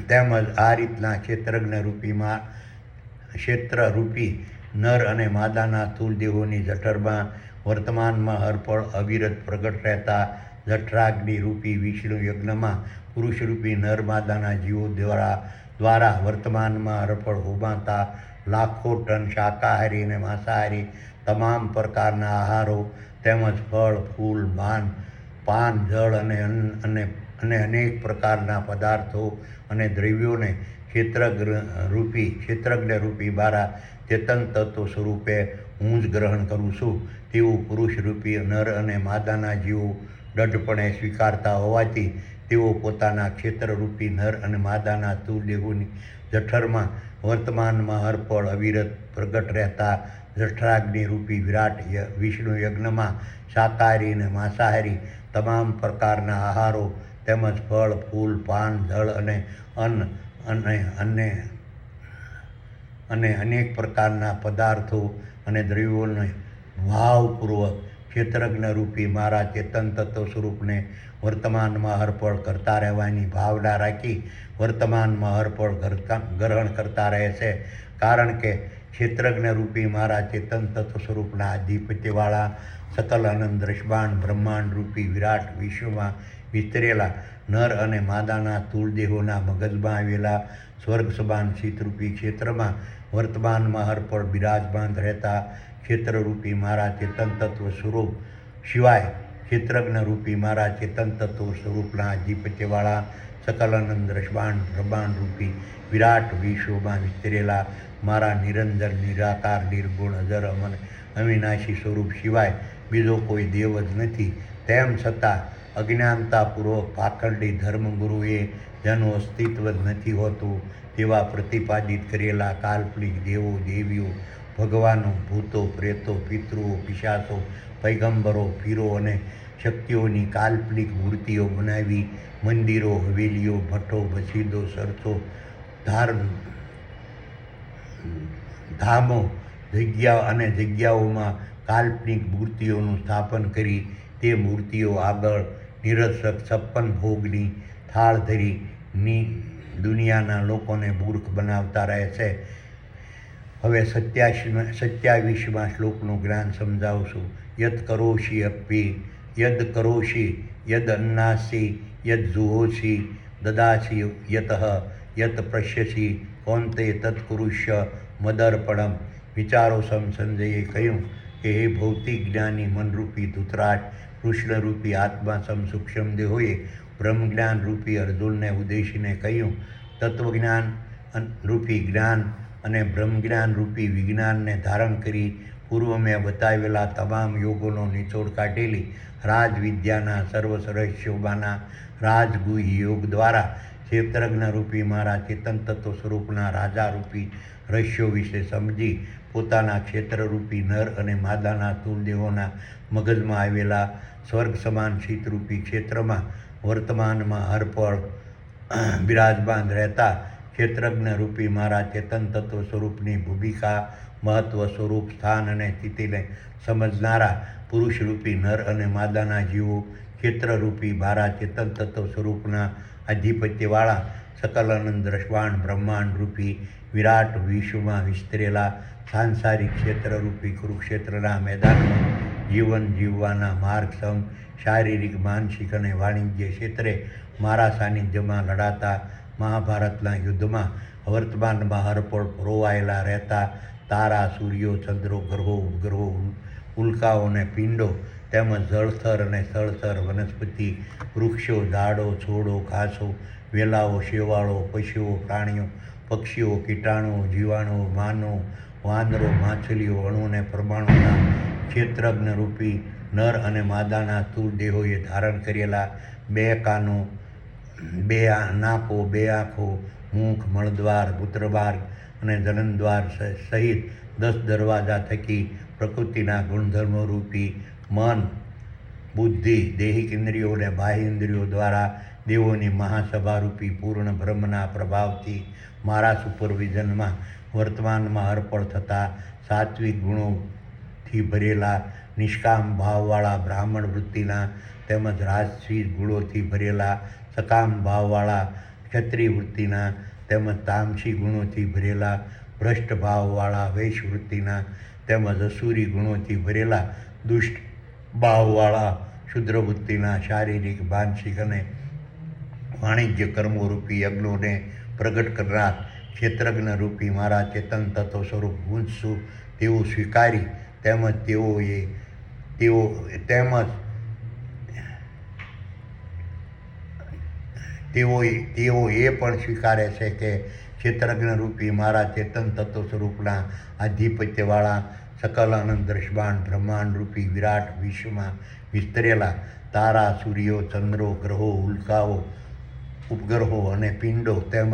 તેમજ આ રીતના ક્ષેત્રરૂપી નર અને માદાના સ્થૂળ દેહોની જઠરમાં વર્તમાનમાં હરપળ અવિરત પ્રગટ રહેતા જઠરાગ્નિ રૂપી વિષ્ણુ યજ્ઞમાં પુરુષરૂપી નર માદાના જીવો દ્વારા વર્તમાનમાં હરપળ હોમાતા લાખો ટન શાકાહારી અને માંસાહારી તમામ પ્રકારના આહારો તેમજ ફળ ફૂલ પાન જળ અને અનેક પ્રકારના પદાર્થો અને દ્રવ્યોને ક્ષેત્રજ્ઞ રૂપી મારા ચેતન તત્વ સ્વરૂપે હું જ ગ્રહણ કરું છું તેવું પુરુષરૂપી નર અને માદાના જીવો દૃઢપણે સ્વીકારતા હોવાથી તેઓ પોતાના ક્ષેત્રરૂપી નર અને માદાના સ્થૂળ દેહોની જઠરમાં વર્તમાનમાં હરપળ અવિરત પ્રગટ રહેતા જઠરાગ્નિ રૂપી વિરાટ વિષ્ણુ યજ્ઞમાં શાકાહારી અને માંસાહારી તમામ પ્રકારના આહારો તેમજ ફળ ફૂલ પાન જળ અને અને અનેક પ્રકારના પદાર્થો અને દ્રવ્યોને ભાવપૂર્વક ક્ષેત્રજ્ઞ રૂપી મારા ચેતન તત્વ સ્વરૂપને વર્તમાનમાં હરપળ કરતા રહેવાની ભાવના રાખી વર્તમાનમાં હરપળ ગ્રહણ કરતા રહે છે. કારણ કે ક્ષેત્રજ્ઞ રૂપી મારા ચેતન તત્વ સ્વરૂપના આધિપત્યવાળા સકલ અનંત દ્રષ્ટાંત બ્રહ્માંડ રૂપી વિરાટ વિશ્વમાં વિસ્તરેલા નર અને માદાના સ્થૂળ દેહોના મગજમાં આવેલા સ્વર્ગ સમાન શીતરૂપી ક્ષેત્રમાં વર્તમાનમાં હરપળ બિરાજમાન રહેતા ક્ષેત્રરૂપી મારા ચેતન તત્વ સ્વરૂપ સિવાય ક્ષેત્રજ્ઞ રૂપી મારા ચેતન તત્વ સ્વરૂપના આધિપત્યવાળા સકલ અનંત દ્રષ્ટાંત બ્રહ્માંડ રૂપી વિરાટ વિશ્વમાં વિસ્તરેલા મારા નિરંજન નિરાકાર નિર્ગુણ અજર અમર અવિનાશી સ્વરૂપ સિવાય બીજો કોઈ દેવ જ નથી. તેમ છતાં અજ્ઞાનતાપૂર્વક પાખંડી ધર્મગુરુએ જેનું અસ્તિત્વ જ નથી હોતું તેવા પ્રતિપાદિત કરેલા કાલ્પનિક દેવો દેવીઓ ભગવાનો ભૂતો પ્રેતો પિતૃઓ પિશાચો પૈગંબરો પીરો અને શક્તિઓની કાલ્પનિક મૂર્તિઓ બનાવી મંદિરો હવેલીઓ મઠો મસ્જિદો ચર્ચો ધામો જગ્યાઓમાં કાલ્પનિક મૂર્તિઓનું સ્થાપન કરી તે મૂર્તિઓ આગળ નિરર્થક 56 ભોગની થાળ ધરી દુનિયાના લોકોને મૂર્ખ બનાવતા રહે છે. હવે 27માં શ્લોકનું જ્ઞાન સમજાવું છું. યદ કરોષિ અપ્પી યદ કરોષિ યદ અન્નાસી યદ જુહોષિ દદાસી યતઃ યત પશ્યસી કૌંતે તત્કુરુષ્ય મદર્પણમ. વિચારો સંજયે કહ્યું કે હે ભૌતિક જ્ઞાની મનરૂપી ધૂતરાટ કૃષ્ણરૂપી આત્મા સૂક્ષ્મ દેહોએ બ્રહ્મજ્ઞાન રૂપી અર્જુનને ઉદ્દેશીને કહ્યું તત્વજ્ઞાન રૂપી જ્ઞાન અને બ્રહ્મજ્ઞાન રૂપી વિજ્ઞાનને ધારણ કરી પૂર્વ મેં બતાવેલા તમામ યોગોનો નિચોડ કાઢેલી રાજવિદ્યાના સર્વ રહસ્યોમાંના રાજગુહ્ય યોગ દ્વારા ક્ષેત્રજ્ઞ રૂપી મારા ચેતન તત્વ સ્વરૂપના રાજારૂપી રહસ્યો વિશે સમજી પોતાના ક્ષેત્રરૂપી નર અને માદાના સ્થૂળ દેહોના મગજમાં આવેલા સ્વર્ગ સમાન શીતરૂપી ક્ષેત્રમાં વર્તમાનમાં હરપળ બિરાજમાન રહેતા ક્ષેત્રજ્ઞ રૂપી મારા ચેતન તત્વ સ્વરૂપની ભૂમિકા મહત્વ સ્વરૂપ સ્થાન અને સ્થિતિને સમજનારા પુરુષરૂપી નર અને માદાના જીવો ક્ષેત્રરૂપી મારા ચેતન તત્વ સ્વરૂપના આધિપત્યવાળા સકલ અનંત દ્રષ્ટાંત બ્રહ્માંડ રૂપી વિરાટ વિશ્વમાં વિસ્તરેલા સાંસારિક ક્ષેત્રરૂપી કુરુક્ષેત્રના મેદાનમાં જીવન જીવવાના માર્ગ સમ શારીરિક માનસિક અને વાણિજ્ય ક્ષેત્રે મારા સાનિધ્યમાં લડાતા મહાભારતના યુદ્ધમાં વર્તમાનમાં હરપળ પરોવાયેલા રહેતા તારા સૂર્યો ચંદ્રો ગ્રહો ઉપગ્રહો ઉલ્કાઓ અને પિંડો તેમજ જળથર અને સ્થળથર વનસ્પતિ વૃક્ષો ઝાડો છોડો ઘાસો વેલાઓ શેવાળો પશુઓ પ્રાણીઓ પક્ષીઓ કીટાણુઓ જીવાણુઓ માનવો વાંદરો માછલીઓ અણુ અને પરમાણુના ક્ષેત્રજ્ઞ રૂપી નર અને માદાના સ્થૂળ દેહોએ ધારણ કરેલા 2 કાનો 2 નાકો 2 આંખો મુખ મળદ્વાર મૂત્રમાર્ગ અને જનનદ્વાર સહિત 10 દરવાજા થકી પ્રકૃતિના ગુણધર્મો રૂપી મન બુદ્ધિ દૈહિક ઇન્દ્રિયો અને બાહ્ય ઇન્દ્રિયો દ્વારા દેવોની મહાસભા રૂપી પૂર્ણ બ્રહ્મના પ્રભાવથી મારા સુપરવિઝનમાં વર્તમાનમાં અર્પણ થતા સાત્વિક ગુણોથી ભરેલા નિષ્કામ ભાવવાળા બ્રાહ્મણ વૃત્તિના તેમજ રાજસી ગુણોથી ભરેલા સકામ ભાવવાળા ક્ષત્રિય વૃત્તિના તેમજ તામસી ગુણોથી ભરેલા ભ્રષ્ટ ભાવવાળા વૈશ્ય વૃત્તિના તેમજ અસુરી ગુણોથી ભરેલા દુષ્ટ ભાવવાળા શુદ્ર વૃત્તિના શારીરિક માનસિક અને વાણિજ્ય કર્મો રૂપી યજ્ઞોને પ્રગટ કરનાર ક્ષેત્રજ્ઞ રૂપી મારા ચેતન તત્વ સ્વરૂપ હું છું તેવું સ્વીકારી તેમજ તેઓ એ પણ સ્વીકારે છે કે ક્ષેત્રજ્ઞ રૂપી મારા ચેતન તત્વ સ્વરૂપના આધિપત્યવાળા સકલ અનંત દ્રષ્ટાંત બ્રહ્માંડ રૂપી વિરાટ વિશ્વમાં વિસ્તરેલા તારા સૂર્યો ચંદ્રો ગ્રહો ઉલ્કાઓ ઉપગ્રહો અને પિંડો તેમજ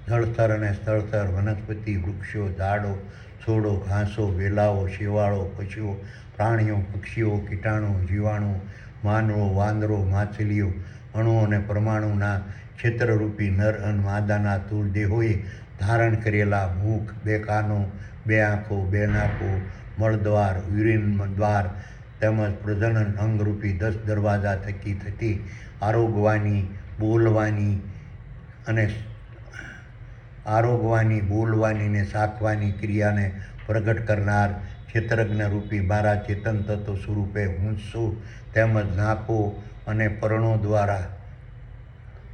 જળથર અને સ્થળથર વનસ્પતિ વૃક્ષો ઝાડો છોડો ઘાસો વેલાઓ શેવાળો પશુઓ પ્રાણીઓ પક્ષીઓ કીટાણુઓ જીવાણુઓ માનવો વાંદરો માછલીઓ અણુ અને પરમાણુના ક્ષેત્રરૂપી નર અને માદાના સ્થૂળ દેહોએ ધારણ કરેલા મુખ 2 કાનો 2 આંખો 2 નાકો મળદ્વાર યુરિન દ્વાર તેમજ પ્રજનન અંગરૂપી 10 દરવાજા થકી થતી આરોગવાની બોલવાની ને શાખવાની ક્રિયાને પ્રગટ કરનાર ક્ષેત્રજ્ઞ રૂપી મારા ચેતન તત્વ સ્વરૂપે હું છું તેમજ નાકો અને પર્ણો દ્વારા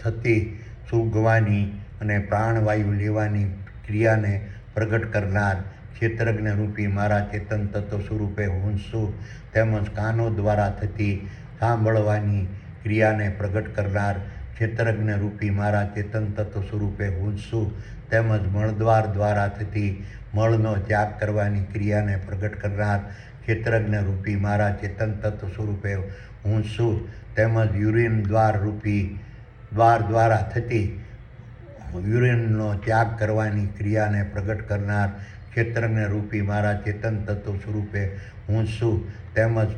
થતી સૂંઘવાની અને પ્રાણવાયુ લેવાની ક્રિયાને પ્રગટ કરનાર ક્ષેત્રજ્ઞ રૂપી મારા ચેતન તત્વ સ્વરૂપે હું છું તેમજ કાનો દ્વારા થતી સાંભળવાની ક્રિયાને પ્રગટ કરનાર ક્ષેત્રજ્ઞ રૂપી મારા ચેતન તત્વ સ્વરૂપે હું છું તેમજ મળદ્વાર દ્વારા થતી મળનો ત્યાગ કરવાની ક્રિયાને પ્રગટ કરનાર ક્ષેત્રજ્ઞ રૂપી મારા ચેતન તત્વ સ્વરૂપે હું છું તેમજ યુરિન દ્વાર દ્વારા થતી યુરિનનો ત્યાગ કરવાની ક્રિયાને પ્રગટ કરનાર ક્ષેત્રજ્ઞ રૂપી મારા ચેતન તત્વ સ્વરૂપે હું છું તેમજ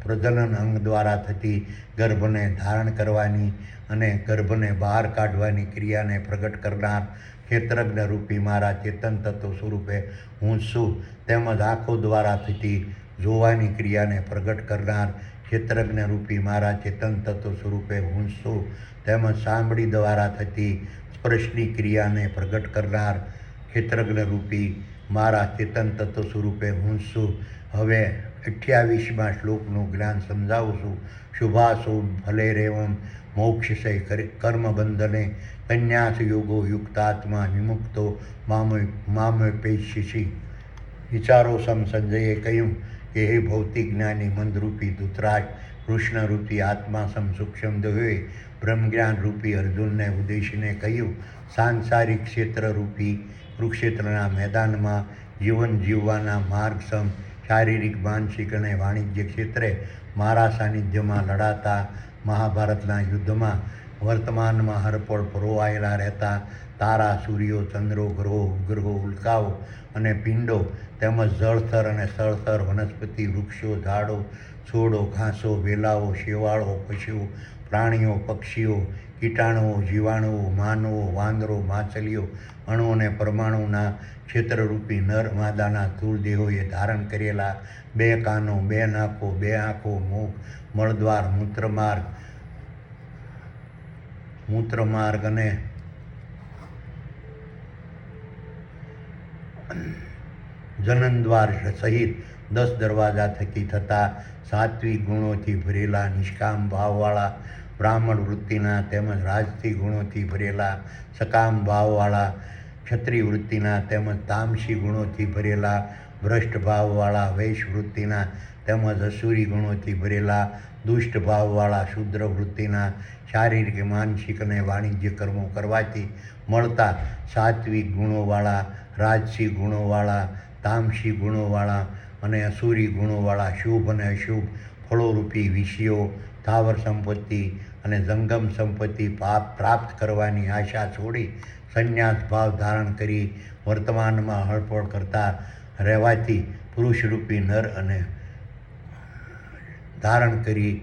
પ્રજનન અંગ દ્વારા થતી ગર્ભને ધારણ કરવાની અને ગર્ભને બહાર કાઢવાની ક્રિયાને પ્રગટ કરનાર ક્ષેત્રજ્ઞ રૂપી મારા ચેતન તત્વ સ્વરૂપે હું છું તેમજ આંખો દ્વારા થતી જોવાની ક્રિયાને પ્રગટ કરનાર ક્ષેત્રજ્ઞ રૂપી મારા ચેતન તત્વ સ્વરૂપે હું છું તેમજ સાંભળી દ્વારા થતી સ્પર્શની ક્રિયાને પ્રગટ કરનાર ક્ષેત્રજ્ઞ રૂપી મારા ચેતન તત્વ સ્વરૂપે હું છું. હવે 28મા શ્લોકનું જ્ઞાન સમજાવું છું. શુભાશુભ ફલેરેવમ મોક્ષસે કર્મબંધને સંન્યાસ યોગો યુક્તાત્મા વિમુક્તો મામપેષ્યસી. વિચારો સમ સંજયે કહ્યું કે હે ભૌતિક જ્ઞાની મંદરૂપી ધૃતરાજ, કૃષ્ણરૂપી આત્મા સમ સૂક્ષ્મ દેહોએ બ્રહ્મજ્ઞાન રૂપી અર્જુનને ઉદ્દેશીને કહ્યું, સાંસારિક ક્ષેત્રરૂપી કુરુક્ષેત્રના મેદાનમાં જીવન જીવવાના માર્ગ સમ શારીરિક માનસિક અને વાણિજ્ય ક્ષેત્રે મારા સાનિધ્યમાં લડાતા મહાભારતના યુદ્ધમાં વર્તમાનમાં હરપળ પરોવાયેલા રહેતા તારા સૂર્યો ચંદ્રો ગ્રહો ઉપગ્રહો ઉલ્કાઓ અને પિંડો તેમજ જળથર અને સ્થળથર વનસ્પતિ વૃક્ષો ઝાડો છોડો ઘાસો વેલાઓ શેવાળો પશુઓ પ્રાણીઓ પક્ષીઓ કીટાણુઓ જીવાણુઓ માનવો વાંદરો માછલીઓ અણુ અને પરમાણુના ક્ષેત્રરૂપી નર માદાના સ્થૂળ દેહોએ ધારણ કરેલા 2 કાનો 2 નાકો 2 આંખો મુખ મળદ્વાર મૂત્રમાર્ગ અને જનનદ્વાર સહિત 10 દરવાજા થકી થતા સાત્વિક ગુણોથી ભરેલા નિષ્કામ ભાવવાળા બ્રાહ્મણ વૃત્તિના તેમજ રાજસી ગુણોથી ભરેલા સકામ ભાવવાળા ક્ષત્રિય વૃત્તિના તેમજ તામસી ગુણોથી ભરેલા ભ્રષ્ટ ભાવવાળા વૈશ્ય વૃત્તિના તેમજ અસુરી ગુણોથી ભરેલા દુષ્ટ ભાવવાળા શુદ્ર વૃત્તિના શારીરિક માનસિક અને વાણિજ્ય કર્મો કરવાથી મળતા સાત્વિક ગુણોવાળા રાજસી ગુણોવાળા તામસી ગુણોવાળા અને અસુરી ગુણોવાળા શુભ અને અશુભ ફળોરૂપી વિષયો સ્થાવર સંપત્તિ અને જંગમ સંપત્તિ પ્રાપ્ત કરવાની આશા છોડી સંન્યાસ ભાવ ધારણ કરી વર્તમાનમાં હળપળ કરતા રહેવાથી પુરુષરૂપી નર અને ધારણ કરી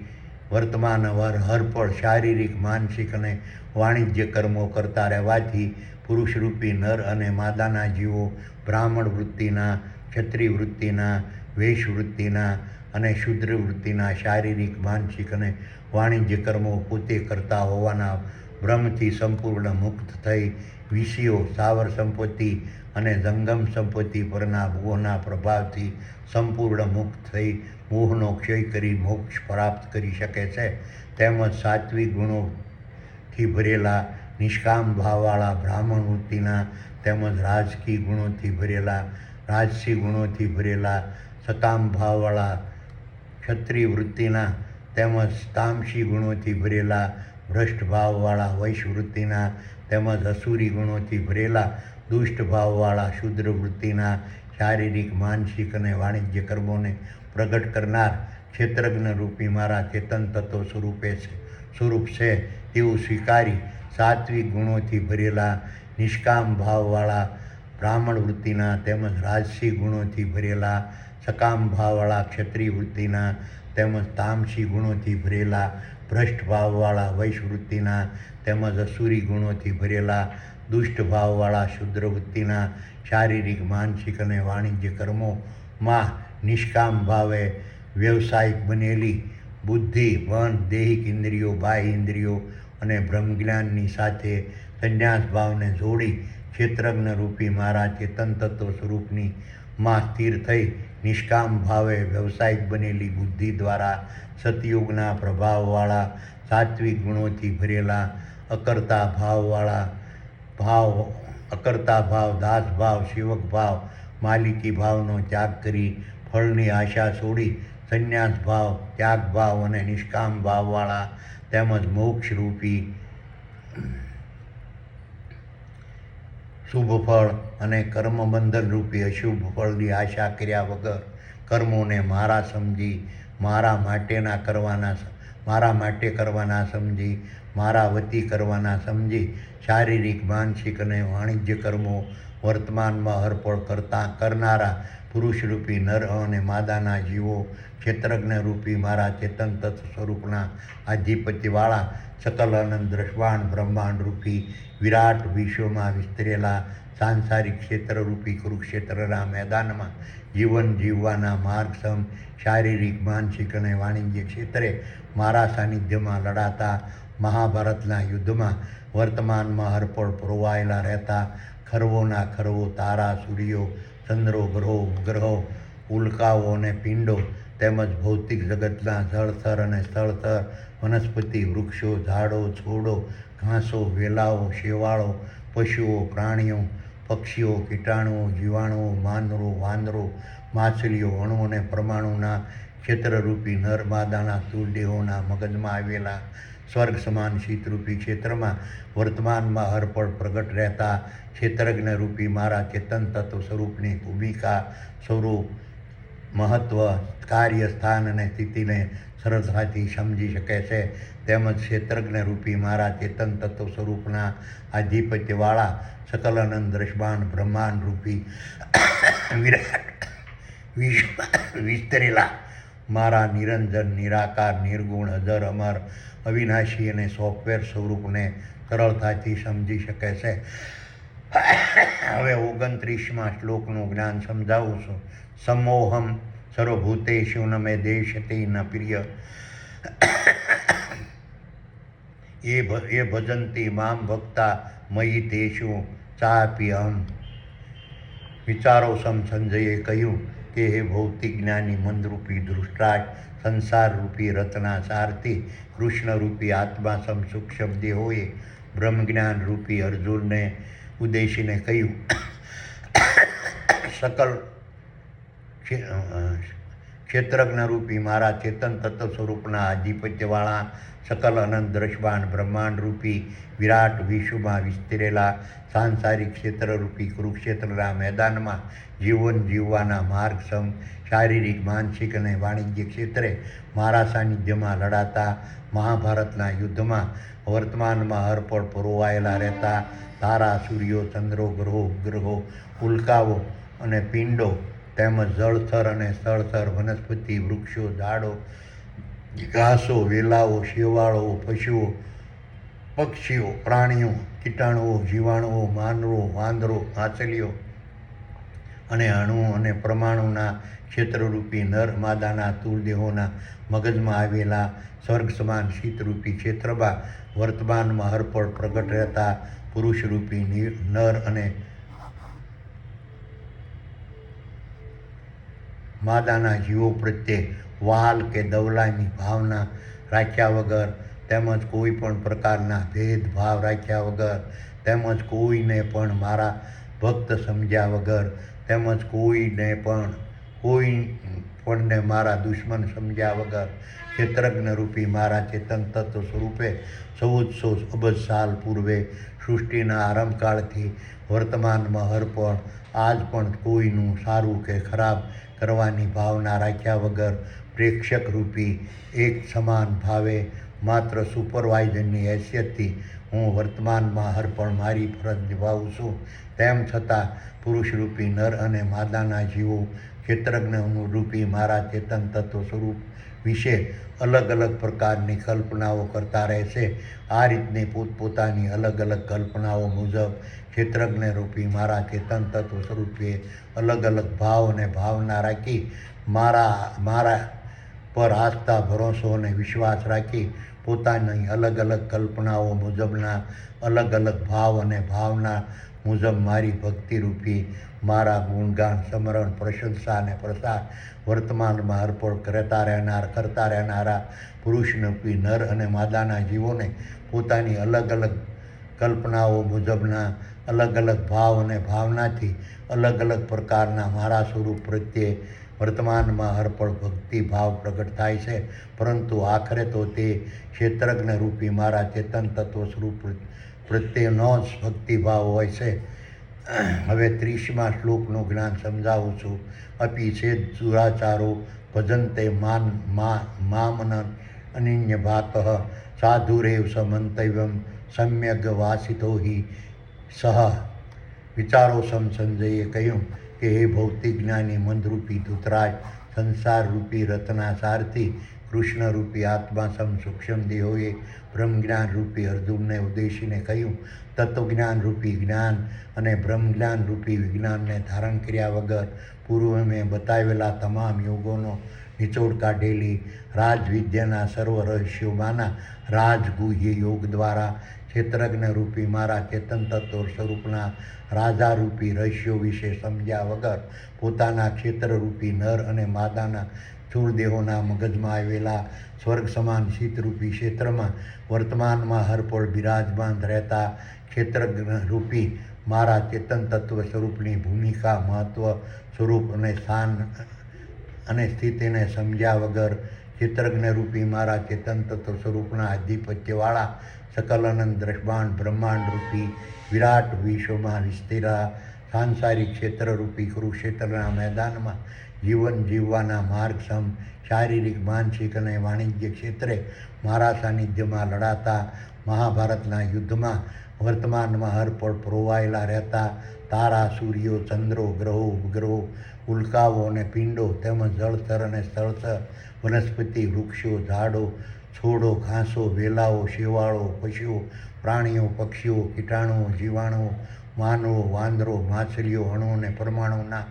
વર્તમાન હરપળ શારીરિક માનસિક અને વાણિજ્ય કર્મો કરતા રહેવાથી પુરુષરૂપી નર અને માદાના જીવો બ્રાહ્મણ વૃત્તિના ક્ષત્રિય વૃત્તિના વૈશ વૃત્તિના અને શુદ્ર વૃત્તિના શારીરિક માનસિક અને વાણિજ્ય કર્મો પોતે કરતા હોવાના ભ્રમથી સંપૂર્ણ મુક્ત થઈ વિષયો સ્થાવર સંપત્તિ અને જંગમ સંપત્તિ પરના મોહના પ્રભાવથી સંપૂર્ણ મુક્ત થઈ મોહનો ક્ષય કરી મોક્ષ પ્રાપ્ત કરી શકે છે. તેમજ સાત્વિક ગુણોથી ભરેલા નિષ્કામ ભાવવાળા બ્રાહ્મણ વૃત્તિના તેમજ રાજકીય ગુણોથી ભરેલા રાજસી ગુણોથી ભરેલા સકામ ભાવવાળા ક્ષત્રિય વૃત્તિના તેમજ તામસી ગુણોથી ભરેલા ભ્રષ્ટ ભાવવાળા વૈશ્ય વૃત્તિના તેમજ અસુરી ગુણોથી ભરેલા દુષ્ટ ભાવવાળા શુદ્ર વૃત્તિના શારીરિક માનસિક અને વાણિજ્ય કર્મોને પ્રગટ કરનાર ક્ષેત્રજ્ઞ રૂપી મારા ચેતન તત્વ સ્વરૂપ છે તેવું સ્વીકારી સાત્વિક ગુણોથી ભરેલા નિષ્કામ ભાવવાળા બ્રાહ્મણ વૃત્તિના તેમજ રાજસી ગુણોથી ભરેલા સકામ ભાવવાળા ક્ષત્રિય વૃત્તિના તેમજ તામસી ગુણોથી ભરેલા ભ્રષ્ટ ભાવવાળા વૈશ્ય વૃત્તિના તેમજ અસુરી ગુણોથી ભરેલા દુષ્ટ ભાવવાળા શુદ્ર વૃત્તિના શારીરિક માનસિક અને વાણિજ્ય કર્મોમાં નિષ્કામ ભાવે વ્યવસાયિક બનેલી બુદ્ધિ મન દૈહિક ઇન્દ્રિયો બાહ્ય ઇન્દ્રિયો અને બ્રહ્મજ્ઞાનની સાથે સંન્યાસ ભાવને જોડી ક્ષેત્રજ્ઞ રૂપી મારા ચેતન તત્વ સ્વરૂપની માં સ્થિર થઈ નિષ્કામ ભાવે વ્યવસાયિક બનેલી બુદ્ધિ દ્વારા સતયુગના પ્રભાવવાળા સાત્વિક ગુણોથી ભરેલા અકર્તા ભાવ દાસ ભાવ સેવક ભાવ માલિકી ભાવનો ત્યાગ કરી ફળની આશા છોડી સંન્યાસ ભાવ ત્યાગ ભાવ અને નિષ્કામ ભાવવાળા તેમજ મોક્ષરૂપી શુભ ફળ અને કર્મબંધન રૂપી અશુભ ફળની આશા કર્યા વગર કર્મોને મારા સમજી મારા માટે કરવાના સમજી મારા વતી કરવાના સમજી શારીરિક માનસિક અને વાણિજ્ય કર્મો વર્તમાનમાં હરપળ કરનારા પુરુષરૂપી નર અને માદાના જીવો ક્ષેત્રજ્ઞ રૂપી મારા ચેતન તત્વ સ્વરૂપના આધિપત્યવાળા સકલ આનંદ દ્રષ્વાણ બ્રહ્માંડ રૂપી વિરાટ વિશ્વમાં વિસ્તરેલા સાંસારિક ક્ષેત્રરૂપી કુરુક્ષેત્રના મેદાનમાં જીવન જીવવાના માર્ગસમ શારીરિક માનસિક અને વાણિજ્ય ક્ષેત્રે મારા સાનિધ્યમાં લડાતા મહાભારતના યુદ્ધમાં વર્તમાનમાં હરપળ પરોવાયેલા રહેતા ખરવોના ખરવો તારા સૂર્યો ચંદ્રો ગ્રહો ઉલ્કાઓ અને પિંડો તેમજ ભૌતિક જગતના જળથર અને સ્થળથર વનસ્પતિ વૃક્ષો ઝાડો છોડો ઘાસો વેલાઓ શેવાળો પશુઓ પ્રાણીઓ પક્ષીઓ કીટાણુઓ જીવાણુઓ માનરો વાંદરો માછલીઓ અણુ અને પરમાણુના ક્ષેત્રરૂપી નર માદાના સ્થૂળ દેહોના મગજમાં આવેલા સ્વર્ગ સમાન શીતરૂપી ક્ષેત્રમાં વર્તમાનમાં હરપળ પ્રગટ રહેતા ક્ષેત્રજ્ઞ રૂપી મારા ચેતન તત્વ સ્વરૂપની ભૂમિકા સ્વરૂપ મહત્વ કાર્ય સ્થાન અને સ્થિતિને સરળતાથી સમજી શકે છે. તેમજ ક્ષેત્રજ્ઞ રૂપી મારા ચેતન તત્વ સ્વરૂપના આધિપત્યવાળા સકલાનંદ દ્રષ્ટાંત બ્રહ્માંડ રૂપી વિરાટ વિસ્તરેલા મારા નિરંજન નિરાકાર નિર્ગુણ અજર અમર અવિનાશી અને સોફ્ટવેર સ્વરૂપને સરળતાથી સમજી શકે છે. હવે 29મા શ્લોકનું જ્ઞાન સમજાવું છું. સમોહમ સર્વભૂતેષુ ન મે દેશતે ન પ્રિય એ ભજંતી મામ ભક્તા મયી તેષુ ચાપી અહમ. વિચારો સંજયે કહ્યું કે હે ભૌતિક જ્ઞાની મંદરૂપી દૃષ્ટાટ સંસારરૂપી રત્ના સારથી કૃષ્ણરૂપી આત્મા સૂક્ષ્મ દેહોએ બ્રહ્મજ્ઞાન રૂપી અર્જુનને ઉદ્દેશીને કહ્યું, સકલ ક્ષેત્રજ્ઞ રૂપી મારા ચેતન તત્વ સ્વરૂપના આધિપત્યવાળા સકલ અનંત દ્રષ્ટાન બ્રહ્માંડ રૂપી વિરાટ વિશ્વમાં વિસ્તરેલા સાંસારિક ક્ષેત્રરૂપી કુરુક્ષેત્રના મેદાનમાં જીવન જીવવાના માર્ગ સમ શારીરિક માનસિક અને વાણિજ્ય ક્ષેત્રે મારા સાનિધ્યમાં લડાતા મહાભારતના યુદ્ધમાં વર્તમાનમાં હરપળ પરોવાયેલા રહેતા તારા સૂર્યો ચંદ્રો ગ્રહો ઉપગ્રહો ઉલ્કાઓ અને પિંડો તેમજ જળથર અને સ્થળથર વનસ્પતિ વૃક્ષો ઝાડો ઘાસો વેલાઓ શેવાળો પશુઓ પક્ષીઓ પ્રાણીઓ કીટાણુઓ જીવાણુઓ માનવો વાંદરો માછલીઓ અને અણુઓ અને પરમાણુના ક્ષેત્રરૂપી નર માદાના તુલદેહોના મગજમાં આવેલા સ્વર્ગ સમાન શીતરૂપી ક્ષેત્રમાં વર્તમાનમાં હરપળ પ્રગટ રહેતા પુરુષરૂપી નર અને માદાના જીવો પ્રત્યે વહાલ કે દવલાની ભાવના રાખ્યા વગર તેમજ કોઈ પણ પ્રકારના ભેદભાવ રાખ્યા વગર તેમજ કોઈને પણ મારા ભક્ત સમજ્યા વગર તેમજ કોઈ પણને મારા દુશ્મન સમજ્યા વગર ક્ષેત્રજ્ઞ રૂપી મારા ચેતન તત્વ સ્વરૂપે 1400 અબજ સાલ પૂર્વે સૃષ્ટિના આરંભકાળથી વર્તમાનમાં હરપળ આજ પણ કોઈનું સારું કે ખરાબ કરવાની ભાવના રાખ્યા વગર પ્રેક્ષક રૂપી એક સમાન ભાવે માત્ર સુપરવાઇઝરની હેસિયતથી હું વર્તમાનમાં હરપળ મારી ફરજ નિભાવું છું. તેમ છતાં પુરુષરૂપી નર અને માદાના જીવો ક્ષેત્રજ્ઞ રૂપી મારા ચેતન તત્વ સ્વરૂપ વિશે અલગ અલગ પ્રકારની કલ્પનાઓ કરતા રહેશે. આ રીતની પોતપોતાની અલગ અલગ કલ્પનાઓ મુજબ ક્ષેત્રજ્ઞ રૂપી મારા ચેતન તત્વ સ્વરૂપે અલગ અલગ ભાવ અને ભાવના રાખી મારા પર આસ્થા ભરોસો અને વિશ્વાસ રાખી પોતાની અલગ અલગ કલ્પનાઓ મુજબના અલગ અલગ ભાવ અને ભાવના મુજબ મારી ભક્તિરૂપી મારા ગુણગાન સ્મરણ પ્રશંસા અને પ્રસાર વર્તમાનમાં અર્પણ કરતા રહેનારા પુરુષરૂપી નર અને માદાના જીવોને પોતાની અલગ અલગ કલ્પનાઓ મુજબના અલગ અલગ ભાવ અને ભાવનાથી અલગ અલગ પ્રકારના મારા સ્વરૂપ પ્રત્યે વર્તમાનમાં હરપળ ભક્તિ ભાવ પ્રગટ થાય છે. પરંતુ આખરે તો તે ક્ષેત્રજ્ઞ રૂપી મારા ચેતન તત્વ સ્વરૂપ પ્રત્યેનો જ ભક્તિભાવ હોય છે. હવે 30મા શ્લોકનું જ્ઞાન સમજાવું છું. અપી છેદ દુરાચારો ભજન્તે મામન અનન્ય ભાત સાધુરેવ સમંતવ્યમ સમ્યગ વાસિતો હિ સહ. વિચારો સંજયે કહ્યું કે હે ભૌતિક જ્ઞાની મંદરૂપી ધૂતરાજ, સંસારરૂપી રત્નાસારથી કૃષ્ણરૂપી આત્મા સમ સૂક્ષ્મ દેહોએ બ્રહ્મજ્ઞાનરૂપી અર્જુનને ઉદ્દેશીને કહ્યું, તત્વજ્ઞાનરૂપી જ્ઞાન અને બ્રહ્મજ્ઞાનરૂપી વિજ્ઞાનને ધારણ કર્યા વગર પૂર્વે મેં બતાવેલા તમામ યોગોનો નિચોડ કાઢેલી રાજવિદ્યાના સર્વ રહસ્યોમાંના રાજગુહ્ય યોગ દ્વારા ક્ષેત્રજ્ઞરૂપી મારા ચેતન તત્વ સ્વરૂપના રાજારૂપી રહસ્યો વિશે સમજ્યા વગર પોતાના ક્ષેત્રરૂપી નર અને માદાના સ્થૂળદેહોના મગજમાં આવેલા સ્વર્ગ સમાન શીતરૂપી ક્ષેત્રમાં વર્તમાનમાં હરપળ બિરાજમાન રહેતા ક્ષેત્રજ્ઞરૂપી મારા ચેતન તત્વ સ્વરૂપની ભૂમિકા મહત્વ સ્વરૂપ અને સ્થાન અને સ્થિતિને સમજ્યા વગર ક્ષેત્રજ્ઞરૂપી મારા ચેતન તત્વ સ્વરૂપના આધિપત્યવાળા સકલ અનંત બ્રહ્માંડ રૂપી વિરાટ વિશ્વમાં વિસ્તરેલા સાંસારિક ક્ષેત્રરૂપી કુરુક્ષેત્રના મેદાનમાં જીવન જીવવાના માર્ગ સમ શારીરિક માનસિક અને વાણિજ્ય ક્ષેત્રે મારા સાનિધ્યમાં લડાતા મહાભારતના યુદ્ધમાં વર્તમાનમાં હરપળ પરોવાયેલા રહેતા તારા સૂર્યો ચંદ્રો ગ્રહો ઉપગ્રહો ઉલ્કાઓ અને પિંડો તેમજ જળથર અને સ્થળથર વનસ્પતિ વૃક્ષો ઝાડો છોડો ઘાસો વેલાઓ શેવાળો પશુઓ પ્રાણીઓ પક્ષીઓ કીટાણુઓ જીવાણુઓ માનવો વાંદરો માછલીઓ અણુ અને પરમાણુના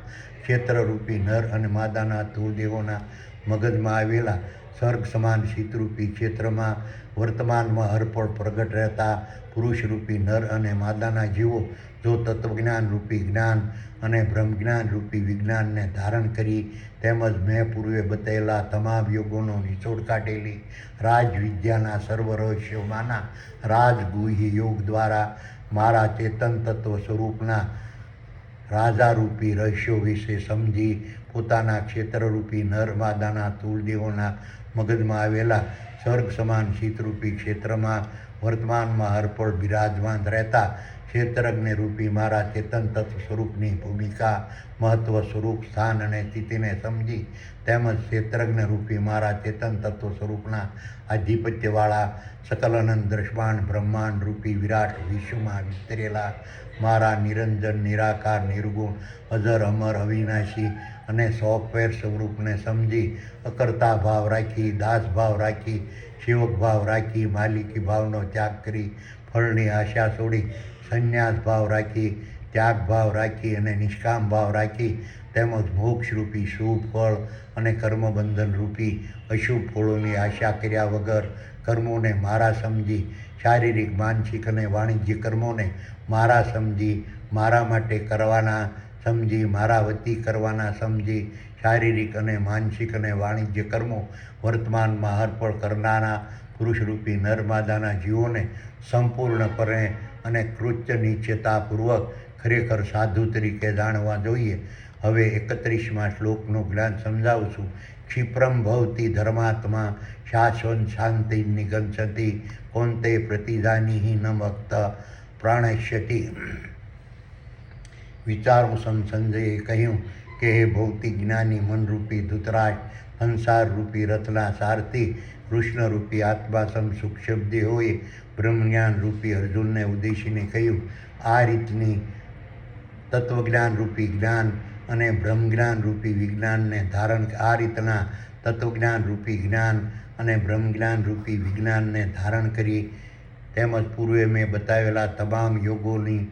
ક્ષેત્રરૂપી નર અને માદાના તુલદેહોના મગજમાં આવેલા સ્વર્ગ સમાન શીતરૂપી ક્ષેત્રમાં વર્તમાનમાં હરપળ પ્રગટ રહેતા પુરુષરૂપી નર અને માદાના જીવો જો તત્વજ્ઞાનરૂપી જ્ઞાન અને બ્રહ્મજ્ઞાનરૂપી વિજ્ઞાનને ધારણ કરી તેમજ મેં પૂર્વે બતાવેલા તમામ યોગોનો નિચોડ કાઢેલી રાજવિદ્યાના સર્વ રહસ્યોમાંના રાજગુહ્ય યોગ દ્વારા મારા ચેતન તત્વ સ્વરૂપના રાજારૂપી રહસ્યો વિશે સમજી પોતાના ક્ષેત્રરૂપી નર માદાના તૂળદેહોના મગજમાં આવેલા સ્વર્ગ સમાન શીતરૂપી ક્ષેત્રમાં વર્તમાનમાં હરપળ બિરાજમાન રહેતા ક્ષેત્રજ્ઞ રૂપી મારા ચેતન તત્વ સ્વરૂપની ભૂમિકા, મહત્વ, સ્વરૂપ, સ્થાન અને સ્થિતિને સમજી તેમજ ક્ષેત્રજ્ઞ રૂપી મારા ચેતન તત્વ સ્વરૂપના આધિપત્યવાળા સકલ અનંત દ્રષ્ટાંત બ્રહ્માંડ રૂપી વિરાટ વિશ્વમાં વિસ્તરેલા મારા નિરંજન, નિરાકાર, નિર્ગુણ, અજર, અમર, અવિનાશી અને સોફ્ટવેર સ્વરૂપને સમજી અકર્તા ભાવ રાખી, દાસ ભાવ રાખી, સેવક ભાવ રાખી, માલિકી ભાવનો ત્યાગ કરી, ફળની આશા છોડી સંન્યાસ ભાવ રાખી, ત્યાગ ભાવ રાખી અને નિષ્કામ ભાવ રાખી તેમજ મોક્ષરૂપી શુભ ફળ અને કર્મબંધન રૂપી અશુભ ફળોની આશા કર્યા વગર કર્મોને મારા સમજી, શારીરિક, માનસિક અને વાણિજ્ય કર્મોને મારા સમજી, મારા માટે કરવાના સમજી, મારા વતી કરવાના સમજી, શારીરિક અને માનસિક અને વાણિજ્ય કર્મો વર્તમાનમાં હરપળ કરનારા પુરુષરૂપી નરમાદાના જીવોને સંપૂર્ણપણે અને કૃત્ય નિશ્ચયતાપૂર્વક ખરેખર સાધુ તરીકે જાણવા જોઈએ. હવે 31મા શ્લોકનું જ્ઞાન સમજાવું છું. ક્ષિપ્રમ ભવતી ધર્માત્મા શાશ્વત શાંતિ નિગંસતિ કોંતે પ્રતિજાનીહિ ન ભક્ત પ્રાણશ્યતિ. વિચારમુસમ સંજયે કહ્યું કે હે ભૌતિક જ્ઞાની મનરૂપી ધૃતરાષ્ટ્ર, સંસારરૂપી રથના સારથી કૃષ્ણરૂપી આત્મા સમ સૂક્ષ્મદેહોએ બ્રહ્મજ્ઞાન રૂપી અર્જુનને ઉદ્દેશીને કહ્યું, આ રીતની તત્વજ્ઞાન રૂપી જ્ઞાન અને બ્રહ્મજ્ઞાન રૂપી વિજ્ઞાનને આ રીતના તત્વજ્ઞાન રૂપી જ્ઞાન અને બ્રહ્મજ્ઞાન રૂપી વિજ્ઞાનને ધારણ કરી તેમજ પૂર્વે મેં બતાવેલા તમામ યોગોની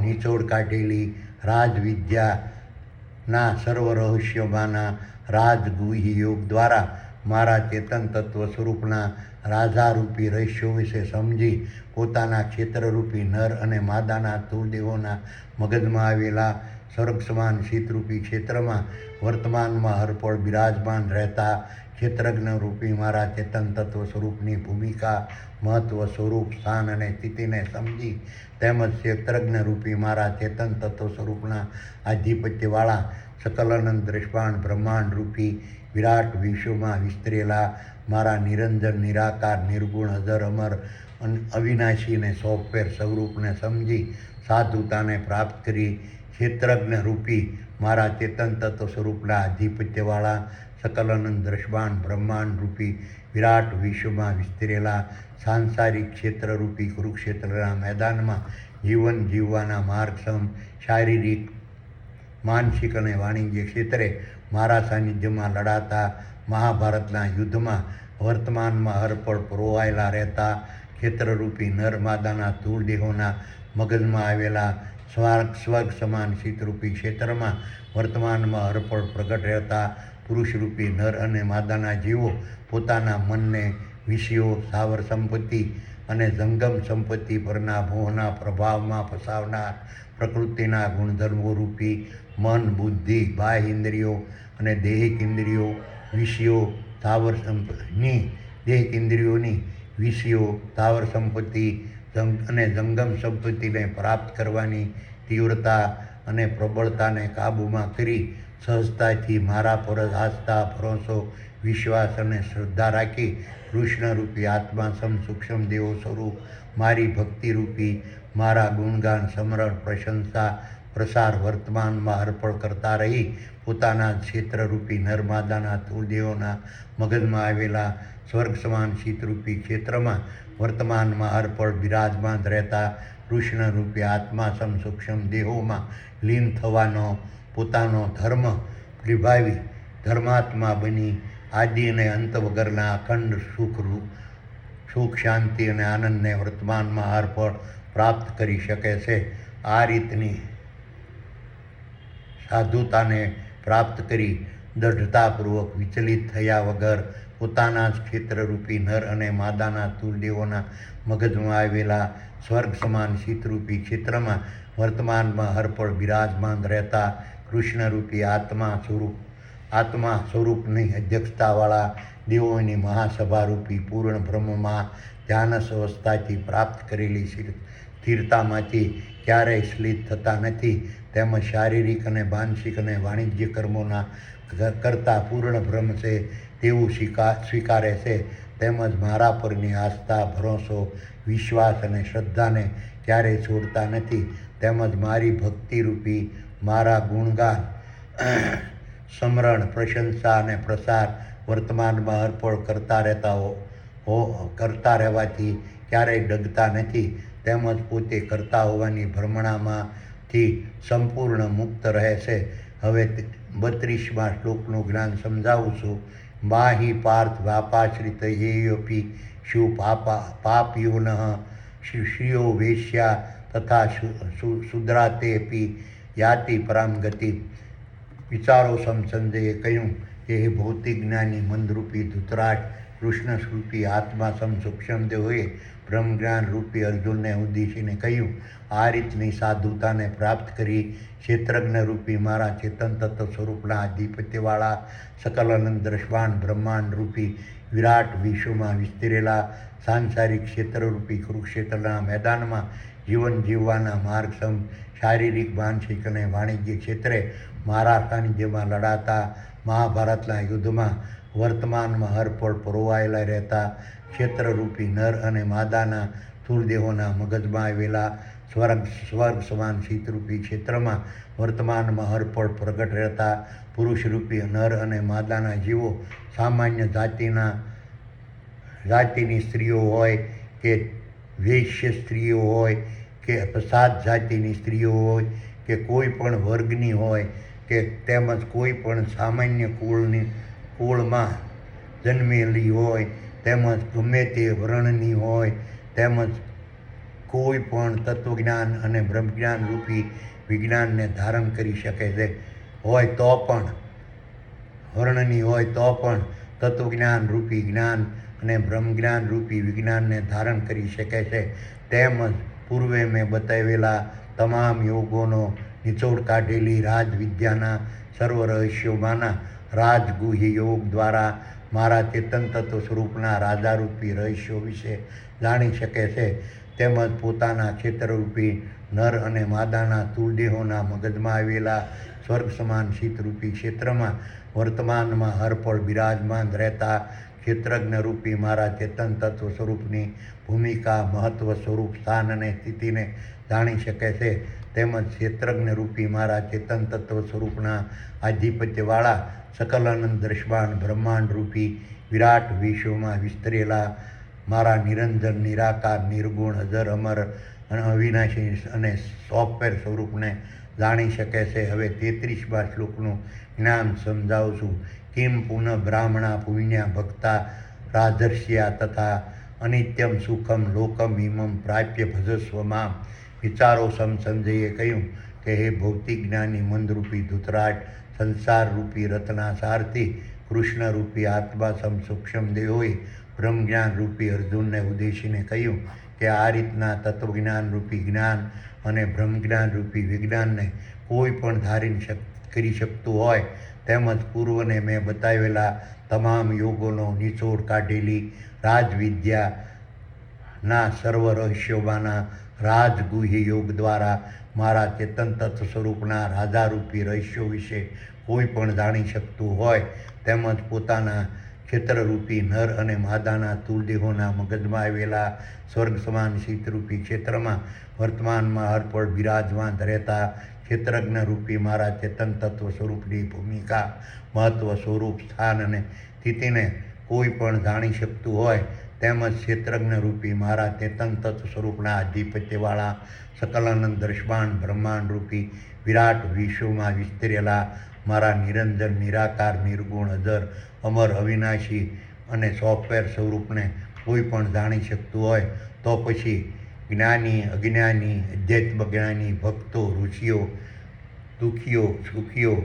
નિચોડ કાઢેલી રાજવિદ્યાના સર્વ રહસ્યોમાંના રાજગુહ્ય યોગ દ્વારા મારા ચેતન તત્વ સ્વરૂપના રાજારૂપી રહસ્યો વિશે સમજી પોતાના ક્ષેત્રરૂપી નર અને માદાના તૂળદેહોના મગજમાં આવેલા સ્વર્ગ સમાન શીતરૂપી ક્ષેત્રમાં વર્તમાનમાં હરપળ બિરાજમાન રહેતા ક્ષેત્રજ્ઞ રૂપી મારા ચેતન તત્વ સ્વરૂપની ભૂમિકા, મહત્વ, સ્વરૂપ, સ્થાન અને સ્થિતિને સમજી તેમજ ક્ષેત્રજ્ઞ રૂપી મારા ચેતન તત્વ સ્વરૂપના આધિપત્યવાળા સકલ અનંત દ્રષ્ટાંત બ્રહ્માંડ રૂપી વિરાટ વિશ્વમાં વિસ્તરેલા મારા નિરંજન, નિરાકાર, નિર્ગુણ, અજર, અમર, અવિનાશી અને સોફ્ટવેર સ્વરૂપને સમજી સાધુતાને પ્રાપ્ત કરી ક્ષેત્રજ્ઞ રૂપી મારા ચેતન તત્વ સ્વરૂપના આધિપત્યવાળા સકલ અનંત દ્રષ્ટાંત બ્રહ્માંડ રૂપી વિરાટ વિશ્વમાં વિસ્તરેલા સાંસારિક ક્ષેત્રરૂપી કુરુક્ષેત્રના મેદાનમાં જીવન જીવવાના માર્ગસમ શારીરિક, માનસિક અને વાણિજ્ય ક્ષેત્રે મારા સાનિધ્યમાં લડાતા મહાભારતના યુદ્ધમાં વર્તમાનમાં હરપળ પરોવાયેલા રહેતા ક્ષેત્રરૂપી નર માદાના તૂળદેહોના મગજમાં આવેલા સ્વર્ગ સમાન શીતરૂપી ક્ષેત્રમાં વર્તમાનમાં હરપળ પ્રગટ રહેતા પુરુષરૂપી નર અને માદાના જીવો પોતાના મનને વિષયો, સ્થાવર સંપત્તિ અને જંગમ સંપત્તિ પરના મોહના પ્રભાવમાં ફસાવનાર પ્રકૃતિના ગુણધર્મો રૂપી મન, બુદ્ધિ, બાહ્ય ઇન્દ્રિયો અને દૈહિક ઇન્દ્રિયો વિષયો, સ્થાવર દૈહિક ઇન્દ્રિયોની વિષયો, સ્થાવર સંપત્તિ અને જંગમ સંપત્તિને પ્રાપ્ત કરવાની તીવ્રતા અને પ્રબળતાને કાબૂમાં કરી સહજતાથી મારા પર આસ્થા, ભરોસો, વિશ્વાસ અને શ્રદ્ધા રાખી કૃષ્ણરૂપી આત્મા સમ સૂક્ષ્મ દેવો સ્વરૂપ મારી ભક્તિરૂપી મારા ગુણગાન, સમરણ, પ્રશંસા, પ્રસાર વર્તમાનમાં અર્પણ કરતા રહી પોતાના ક્ષેત્રરૂપી નરમાદાના તૂળદેહોના મગજમાં આવેલા સ્વર્ગ સમાન શીતરૂપી ક્ષેત્રમાં વર્તમાનમાં અર્પણ બિરાજમાન રહેતા કૃષ્ણરૂપી આત્મા સમ સૂક્ષ્મ દેહોમાં લીન થવાનો પોતાનો ધર્મ નિભાવી ધર્માત્મા બની આદિ અને અંત વગરના અખંડ સુખ, શાંતિ અને આનંદને વર્તમાનમાં અર્પણ પ્રાપ્ત કરી શકે છે. આ રીતની સાધુતાને પ્રાપ્ત કરી દૃઢતાપૂર્વક વિચલિત થયા વગર પોતાના જ ક્ષેત્રરૂપી નર અને માદાના તૂળદેહોના મગજમાં આવેલા સ્વર્ગ સમાન શીતરૂપી ક્ષેત્રમાં વર્તમાનમાં હરપળ બિરાજમાન રહેતા કૃષ્ણરૂપી આત્મા સ્વરૂપની અધ્યક્ષતાવાળા દેવોની મહાસભારૂપી પૂર્ણ બ્રહ્મમાં ધ્યાનસ અવસ્થાથી પ્રાપ્ત કરેલી સ્થિરતામાંથી ક્યારેય સ્લિત થતા નથી, તેમજ શારીરિક અને માનસિક અને વાણિજ્ય કર્મોના કરતાં પૂર્ણ બ્રહ્મ છે તેવું સ્વીકારે છે, તેમજ મારા પરની આસ્થા, ભરોસો, વિશ્વાસ અને શ્રદ્ધાને ક્યારેય છોડતા નથી, તેમજ મારી ભક્તિરૂપી મારા ગુણગાન, સ્મરણ, પ્રશંસા અને પ્રસાર વર્તમાનમાં અર્પણ કરતા રહેવાથી ક્યારેય ડગતા નથી, તેમજ પોતે કરતા હોવાની ભ્રમણામાંથી સંપૂર્ણ મુક્ત રહે છે. હવે 32મા શ્લોકનું જ્ઞાન સમજાવું છું. માહિ પાર્થ વાપાશ્રિત યેયોપી શુ પાપયોનઃ શ્રિયો વેશ્યા તથા શુદ્રાતેપી યાતિ પરામ ગતિ. વિચારો સંજયે કહ્યું કે હે ભૌતિક જ્ઞાની મંદરૂપી ધૃતરાષ્ટ્ર, કૃષ્ણ રૂપી આત્મા સૂક્ષ્મદેવોએ બ્રહ્મજ્ઞાન રૂપી અર્જુનને ઉદ્દેશીને કહ્યું, આ રીતની સાધુતાને પ્રાપ્ત કરી ક્ષેત્રજ્ઞ રૂપી મારા ચેતન તત્વ સ્વરૂપના આધિપત્યવાળા સકલાનંદ દ્રષ્ટાન બ્રહ્માંડ રૂપી વિરાટ વિશ્વમાં વિસ્તરેલા સાંસારિક ક્ષેત્રરૂપી કુરુક્ષેત્રના મેદાનમાં જીવન જીવવાના માર્ગસમ શારીરિક, માનસિક અને વાણિજ્ય ક્ષેત્રે મારા સાનિધ્યમાં લડાતા મહાભારતના યુદ્ધમાં વર્તમાનમાં હરપળ પરોવાયેલા રહેતા ક્ષેત્રરૂપી નર અને માદાના સ્થૂળદેહોના મગજમાં આવેલા સ્વર્ગ સમાન શીતરૂપી ક્ષેત્રમાં વર્તમાનમાં હરપળ પ્રગટ રહેતા પુરુષરૂપી નર અને માદાના જીવો સામાન્ય જાતિની સ્ત્રીઓ હોય કે વૈશ્ય સ્ત્રીઓ હોય કે પ્રસાદ જાતિની સ્ત્રીઓ હોય કે કોઈ પણ વર્ગની હોય કે તેમજ કોઈ પણ સામાન્ય કુળમાં જન્મેલી હોય, તેમજ ગમે તે વર્ણની હોય, તેમજ કોઈ પણ તત્વજ્ઞાન અને બ્રહ્મજ્ઞાન રૂપી વિજ્ઞાનને ધારણ કરી શકે છે હોય તો પણ, વર્ણની હોય તો પણ તત્વજ્ઞાન રૂપી જ્ઞાન અને બ્રહ્મજ્ઞાન રૂપી વિજ્ઞાનને ધારણ કરી શકે છે. તેમજ પૂર્વે મેં બતાવેલા તમામ યોગોનો નિચોડ કાઢેલી રાજવિદ્યાના સર્વ રહસ્યોમાંના રાજગુહ્ય યોગ દ્વારા મારા ચેતન તત્વ સ્વરૂપના રાજારૂપી રહસ્યો વિશે જાણી શકે છે, તેમજ પોતાના ક્ષેત્રરૂપી નર અને માદાના સ્થૂળદેહોના મગજમાં આવેલા સ્વર્ગ સમાન શીતરૂપી ક્ષેત્રમાં વર્તમાનમાં હરપળ બિરાજમાન રહેતા ક્ષેત્રજ્ઞરૂપી મારા ચેતન તત્વ સ્વરૂપની ભૂમિકા, મહત્વ, સ્વરૂપ, સ્થાન અને સ્થિતિને જાણી શકે છે, તેમજ ક્ષેત્રજ્ઞરૂપી મારા ચેતન તત્વ સ્વરૂપના આધિપત્યવાળા સકલાનંદ દ્રષ્ટાન બ્રહ્માંડ રૂપી વિરાટ વિશ્વમાં વિસ્તરેલા મારા નિરંજન, નિરાકાર, નિર્ગુણ, અજર, અમર અને અવિનાશી અને સોફ્ટવેર સ્વરૂપને જાણી શકે છે. હવે 33મા શ્લોકનું જ્ઞાન સમજાવું છું. કિમ પુનઃ બ્રાહ્મણા પુણ્યા ભક્તા રાજર્ષ્યા તથા અનિત્યમ સુખમ લોકમ ઇમમ પ્રાપ્ય ભજસ્વ મામ. વિચારો સંજયે કહ્યું કે હે ભૌતિક જ્ઞાની મંદરૂપી ધૃતરાષ્ટ્ર, સંસારરૂપી રથના સારથી કૃષ્ણરૂપી આત્મા સૂક્ષ્મદેવોએ બ્રહ્મજ્ઞાન રૂપી અર્જુનને ઉદ્દેશીને કહ્યું કે આ રીતના તત્વજ્ઞાન રૂપી જ્ઞાન અને બ્રહ્મજ્ઞાન રૂપી વિજ્ઞાનને કોઈ પણ ધારી કરી શકતું હોય, તેમજ પૂર્વને મેં બતાવેલા તમામ યોગોનો નિચોડ કાઢેલી રાજવિદ્યાના સર્વ રહસ્યોમાંના રાજગુહ્ય યોગ દ્વારા મારા ચેતન તત્વ સ્વરૂપના રાજારૂપી રહસ્યો વિશે કોઈ પણ જાણી શકતું હોય, તેમજ પોતાના ક્ષેત્રરૂપી નર અને માદાના સ્થૂળદેહોના મગજમાં આવેલા સ્વર્ગ સમાન શીતરૂપી ક્ષેત્રમાં વર્તમાનમાં હરપળ બિરાજમાન રહેતા ક્ષેત્રજ્ઞરૂપી મારા ચેતન તત્વ સ્વરૂપની ભૂમિકા, મહત્વ, સ્વરૂપ, સ્થાન અને સ્થિતિને કોઈ પણ જાણી શકતું હોય, તેમજ ક્ષેત્રજ્ઞરૂપી મારા ચેતન તત્વ સ્વરૂપના આધિપત્યવાળા સકલાનંદ દ્રષ્ટાન બ્રહ્માંડ રૂપી વિરાટ વિશ્વમાં વિસ્તરેલા મારા નિરંજન, નિરાકાર, નિર્ગુણ, અજર, અમર, અવિનાશી અને સોફ્ટવેર સ્વરૂપને કોઈ પણ જાણી શકતું હોય તો પછી જ્ઞાની, અજ્ઞાની, અધ્યાત્મજ્ઞાની, ભક્તો, ઋષિઓ, દુઃખીઓ, સુખીઓ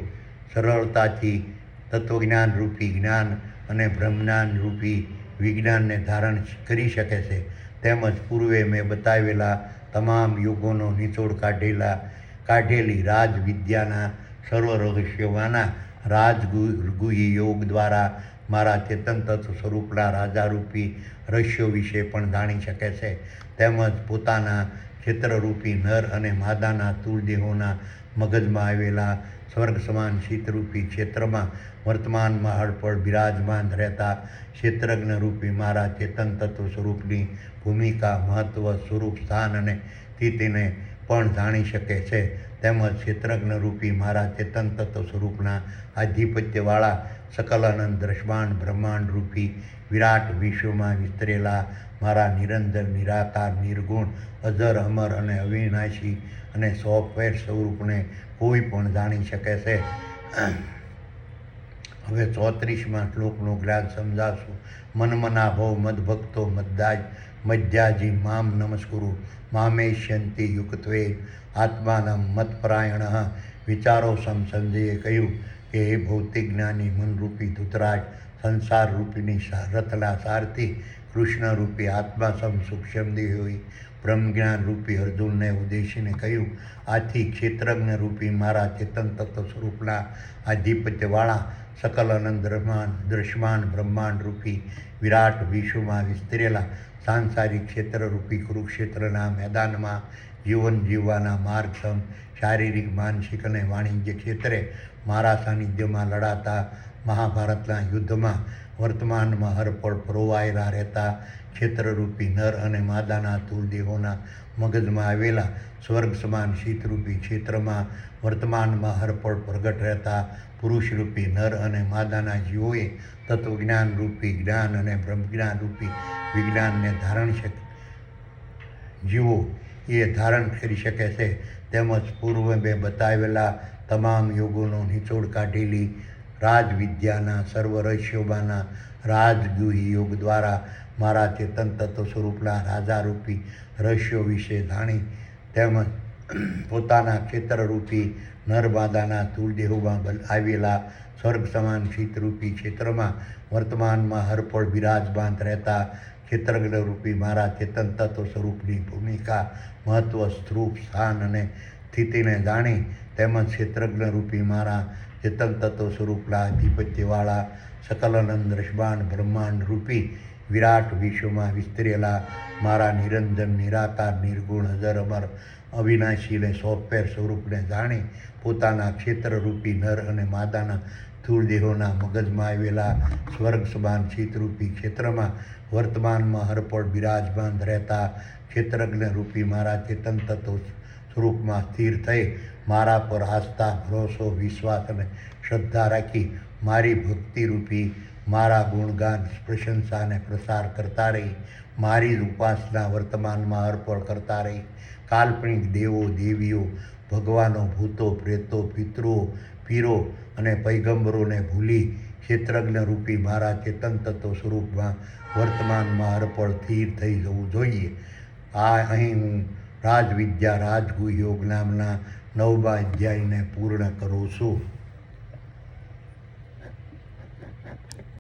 સરળતાથી તત્વજ્ઞાન રૂપી જ્ઞાન અને બ્રહ્મજ્ઞાન રૂપી વિજ્ઞાનને ધારણ કરી શકે છે, તેમજ પૂર્વે મેં બતાવેલા તમામ યોગોનો નિચોડ કાઢેલી રાજવિદ્યાના સર્વ રહસ્યોમાંના રાજગુહ્ય યોગ દ્વારા મારા ચેતન તત્વ સ્વરૂપના રાજારૂપી રહસ્યો વિશે પણ જાણી શકે છે, તેમજ પોતાના ક્ષેત્રરૂપી નર અને માદાના તુલદેહોના મગજમાં આવેલા સ્વર્ગ સમાન શીતરૂપી ક્ષેત્રમાં વર્તમાનમાં હળપળ બિરાજમાન રહેતા ક્ષેત્રજ્ઞરૂપી મારા ચેતન તત્વ સ્વરૂપની ભૂમિકા, મહત્વ, સ્વરૂપ, સ્થાન અને સ્થિતિને પણ જાણી શકે છે. તેમજ ક્ષેત્રજ્ઞરૂપી મારા ચેતન તત્વ સ્વરૂપના આધિપત્યવાળા સકલ અનંત દ્રશ્યમાન બ્રહ્માંડરૂપી વિરાટ વિશ્વમાં વિસ્તરેલા મારા નિરંજન, નિરાકાર, નિર્ગુણ, અજર, અમર અને અવિનાશી અને સોફ્ટવેર સ્વરૂપને કોઈ પણ જાણી શકે છે. હવે 34મા શ્લોકનું જ્ઞાન સમજાવશું. મન્મના ભવ મદભક્તો મધ્યાજી મામ નમસ્કુરુ મામેષ્યંતિ યુક્તવે આત્માનમ મતપરાયણ. વિચારો સંજયે કહ્યું કે હે ભૌતિક જ્ઞાની મનરૂપી ધૃતરાજ, સંસાર રૂપીની રથના સારથી કૃષ્ણરૂપી આત્મા સૂક્ષ્મદેહ હોય બ્રહ્મજ્ઞાન રૂપી અર્જુનને ઉદ્દેશીને કહ્યું, આથી ક્ષેત્રજ્ઞ રૂપી મારા ચેતન તત્વ સ્વરૂપના આધિપત્યવાળા સકલ અનંત દ્રશ્યમાન બ્રહ્માંડ રૂપી વિરાટ વિશ્વમાં વિસ્તરેલા સાંસારિક ક્ષેત્રરૂપી કુરુક્ષેત્રના મેદાનમાં જીવન જીવવાના માર્ગસમ શારીરિક, માનસિક અને વાણિજ્ય ક્ષેત્રે મારા સાનિધ્યમાં લડાતા મહાભારતના યુદ્ધમાં વર્તમાનમાં હરપળ પરોવાયેલા રહેતા ક્ષેત્રરૂપી નર અને માદાના તુલદેહોના મગજમાં આવેલા સ્વર્ગ સમાન શીતરૂપી ક્ષેત્રમાં વર્તમાનમાં હરપળ પ્રગટ રહેતા પુરુષરૂપી નર અને માદાના જીવોએ તત્વજ્ઞાનરૂપી જ્ઞાન અને બ્રહ્મજ્ઞાન રૂપી વિજ્ઞાનને ધારણ કરી શકે છે. તેમજ પૂર્વે મેં બતાવેલા તમામ યોગોનો નિચોડ કાઢેલી રાજવિદ્યાના સર્વ રહસ્યોમાંના રાજગુહ્ય યોગ દ્વારા મારા ચેતન તત્વ સ્વરૂપના રાજારૂપી રહસ્યો વિશે જાણી તેમજ પોતાના ક્ષેત્રરૂપી નરમાદાના તુલદેહોમાં આવેલા સ્વર્ગ સમાન શીતરૂપી ક્ષેત્રમાં વર્તમાનમાં હરપળ બિરાજમાન રહેતા ક્ષેત્રજ્ઞરૂપી મારા ચેતન તત્વ સ્વરૂપની ભૂમિકા, મહત્વ, સ્વરૂપ, સ્થાન અને સ્થિતિને જાણી તેમજ ક્ષેત્રજ્ઞરૂપી મારા ચેતન તત્વ સ્વરૂપના આધિપત્યવાળા સકલ અનંત દ્રશ્યમાન બ્રહ્માંડ રૂપી વિરાટ વિશ્વમાં વિસ્તરેલા મારા નિરંજન, નિરાકાર, નિર્ગુણ, અજર, અમર, અવિનાશી અને સોફ્ટવેર સ્વરૂપને જાણી પોતાના ક્ષેત્રરૂપી નર અને માદાના સ્થૂળદેહોના મગજમાં આવેલા સ્વર્ગ સમાન શીતરૂપી ક્ષેત્રમાં વર્તમાનમાં હરપળ બિરાજમાન રહેતા ક્ષેત્રજ્ઞરૂપી મારા ચેતન તત્વ સ્વરૂપમાં સ્થિર થઈ મારા પર આસ્થા, ભરોસો, વિશ્વાસ અને શ્રદ્ધા રાખી મારી ભક્તિરૂપી મારા ગુણગાન, પ્રશંસા અને પ્રસાર કરતા રહી મારી જ ઉપાસના વર્તમાનમાં અર્પણ કરતા રહી કાલ્પનિક દેવો, દેવીઓ, ભગવાનો, ભૂતો, પ્રેતો, પિતૃઓ, પીરો અને પૈગંબરોને ભૂલી ક્ષેત્રજ્ઞરૂપી મારા ચેતન તત્વ સ્વરૂપમાં વર્તમાનમાં અર્પણ સ્થિર થઈ જવું જોઈએ. અહીં હું રાજવિદ્યા રાજગુહ્ય યોગ નામના 9મા અધ્યાયને પૂર્ણ કરું છું.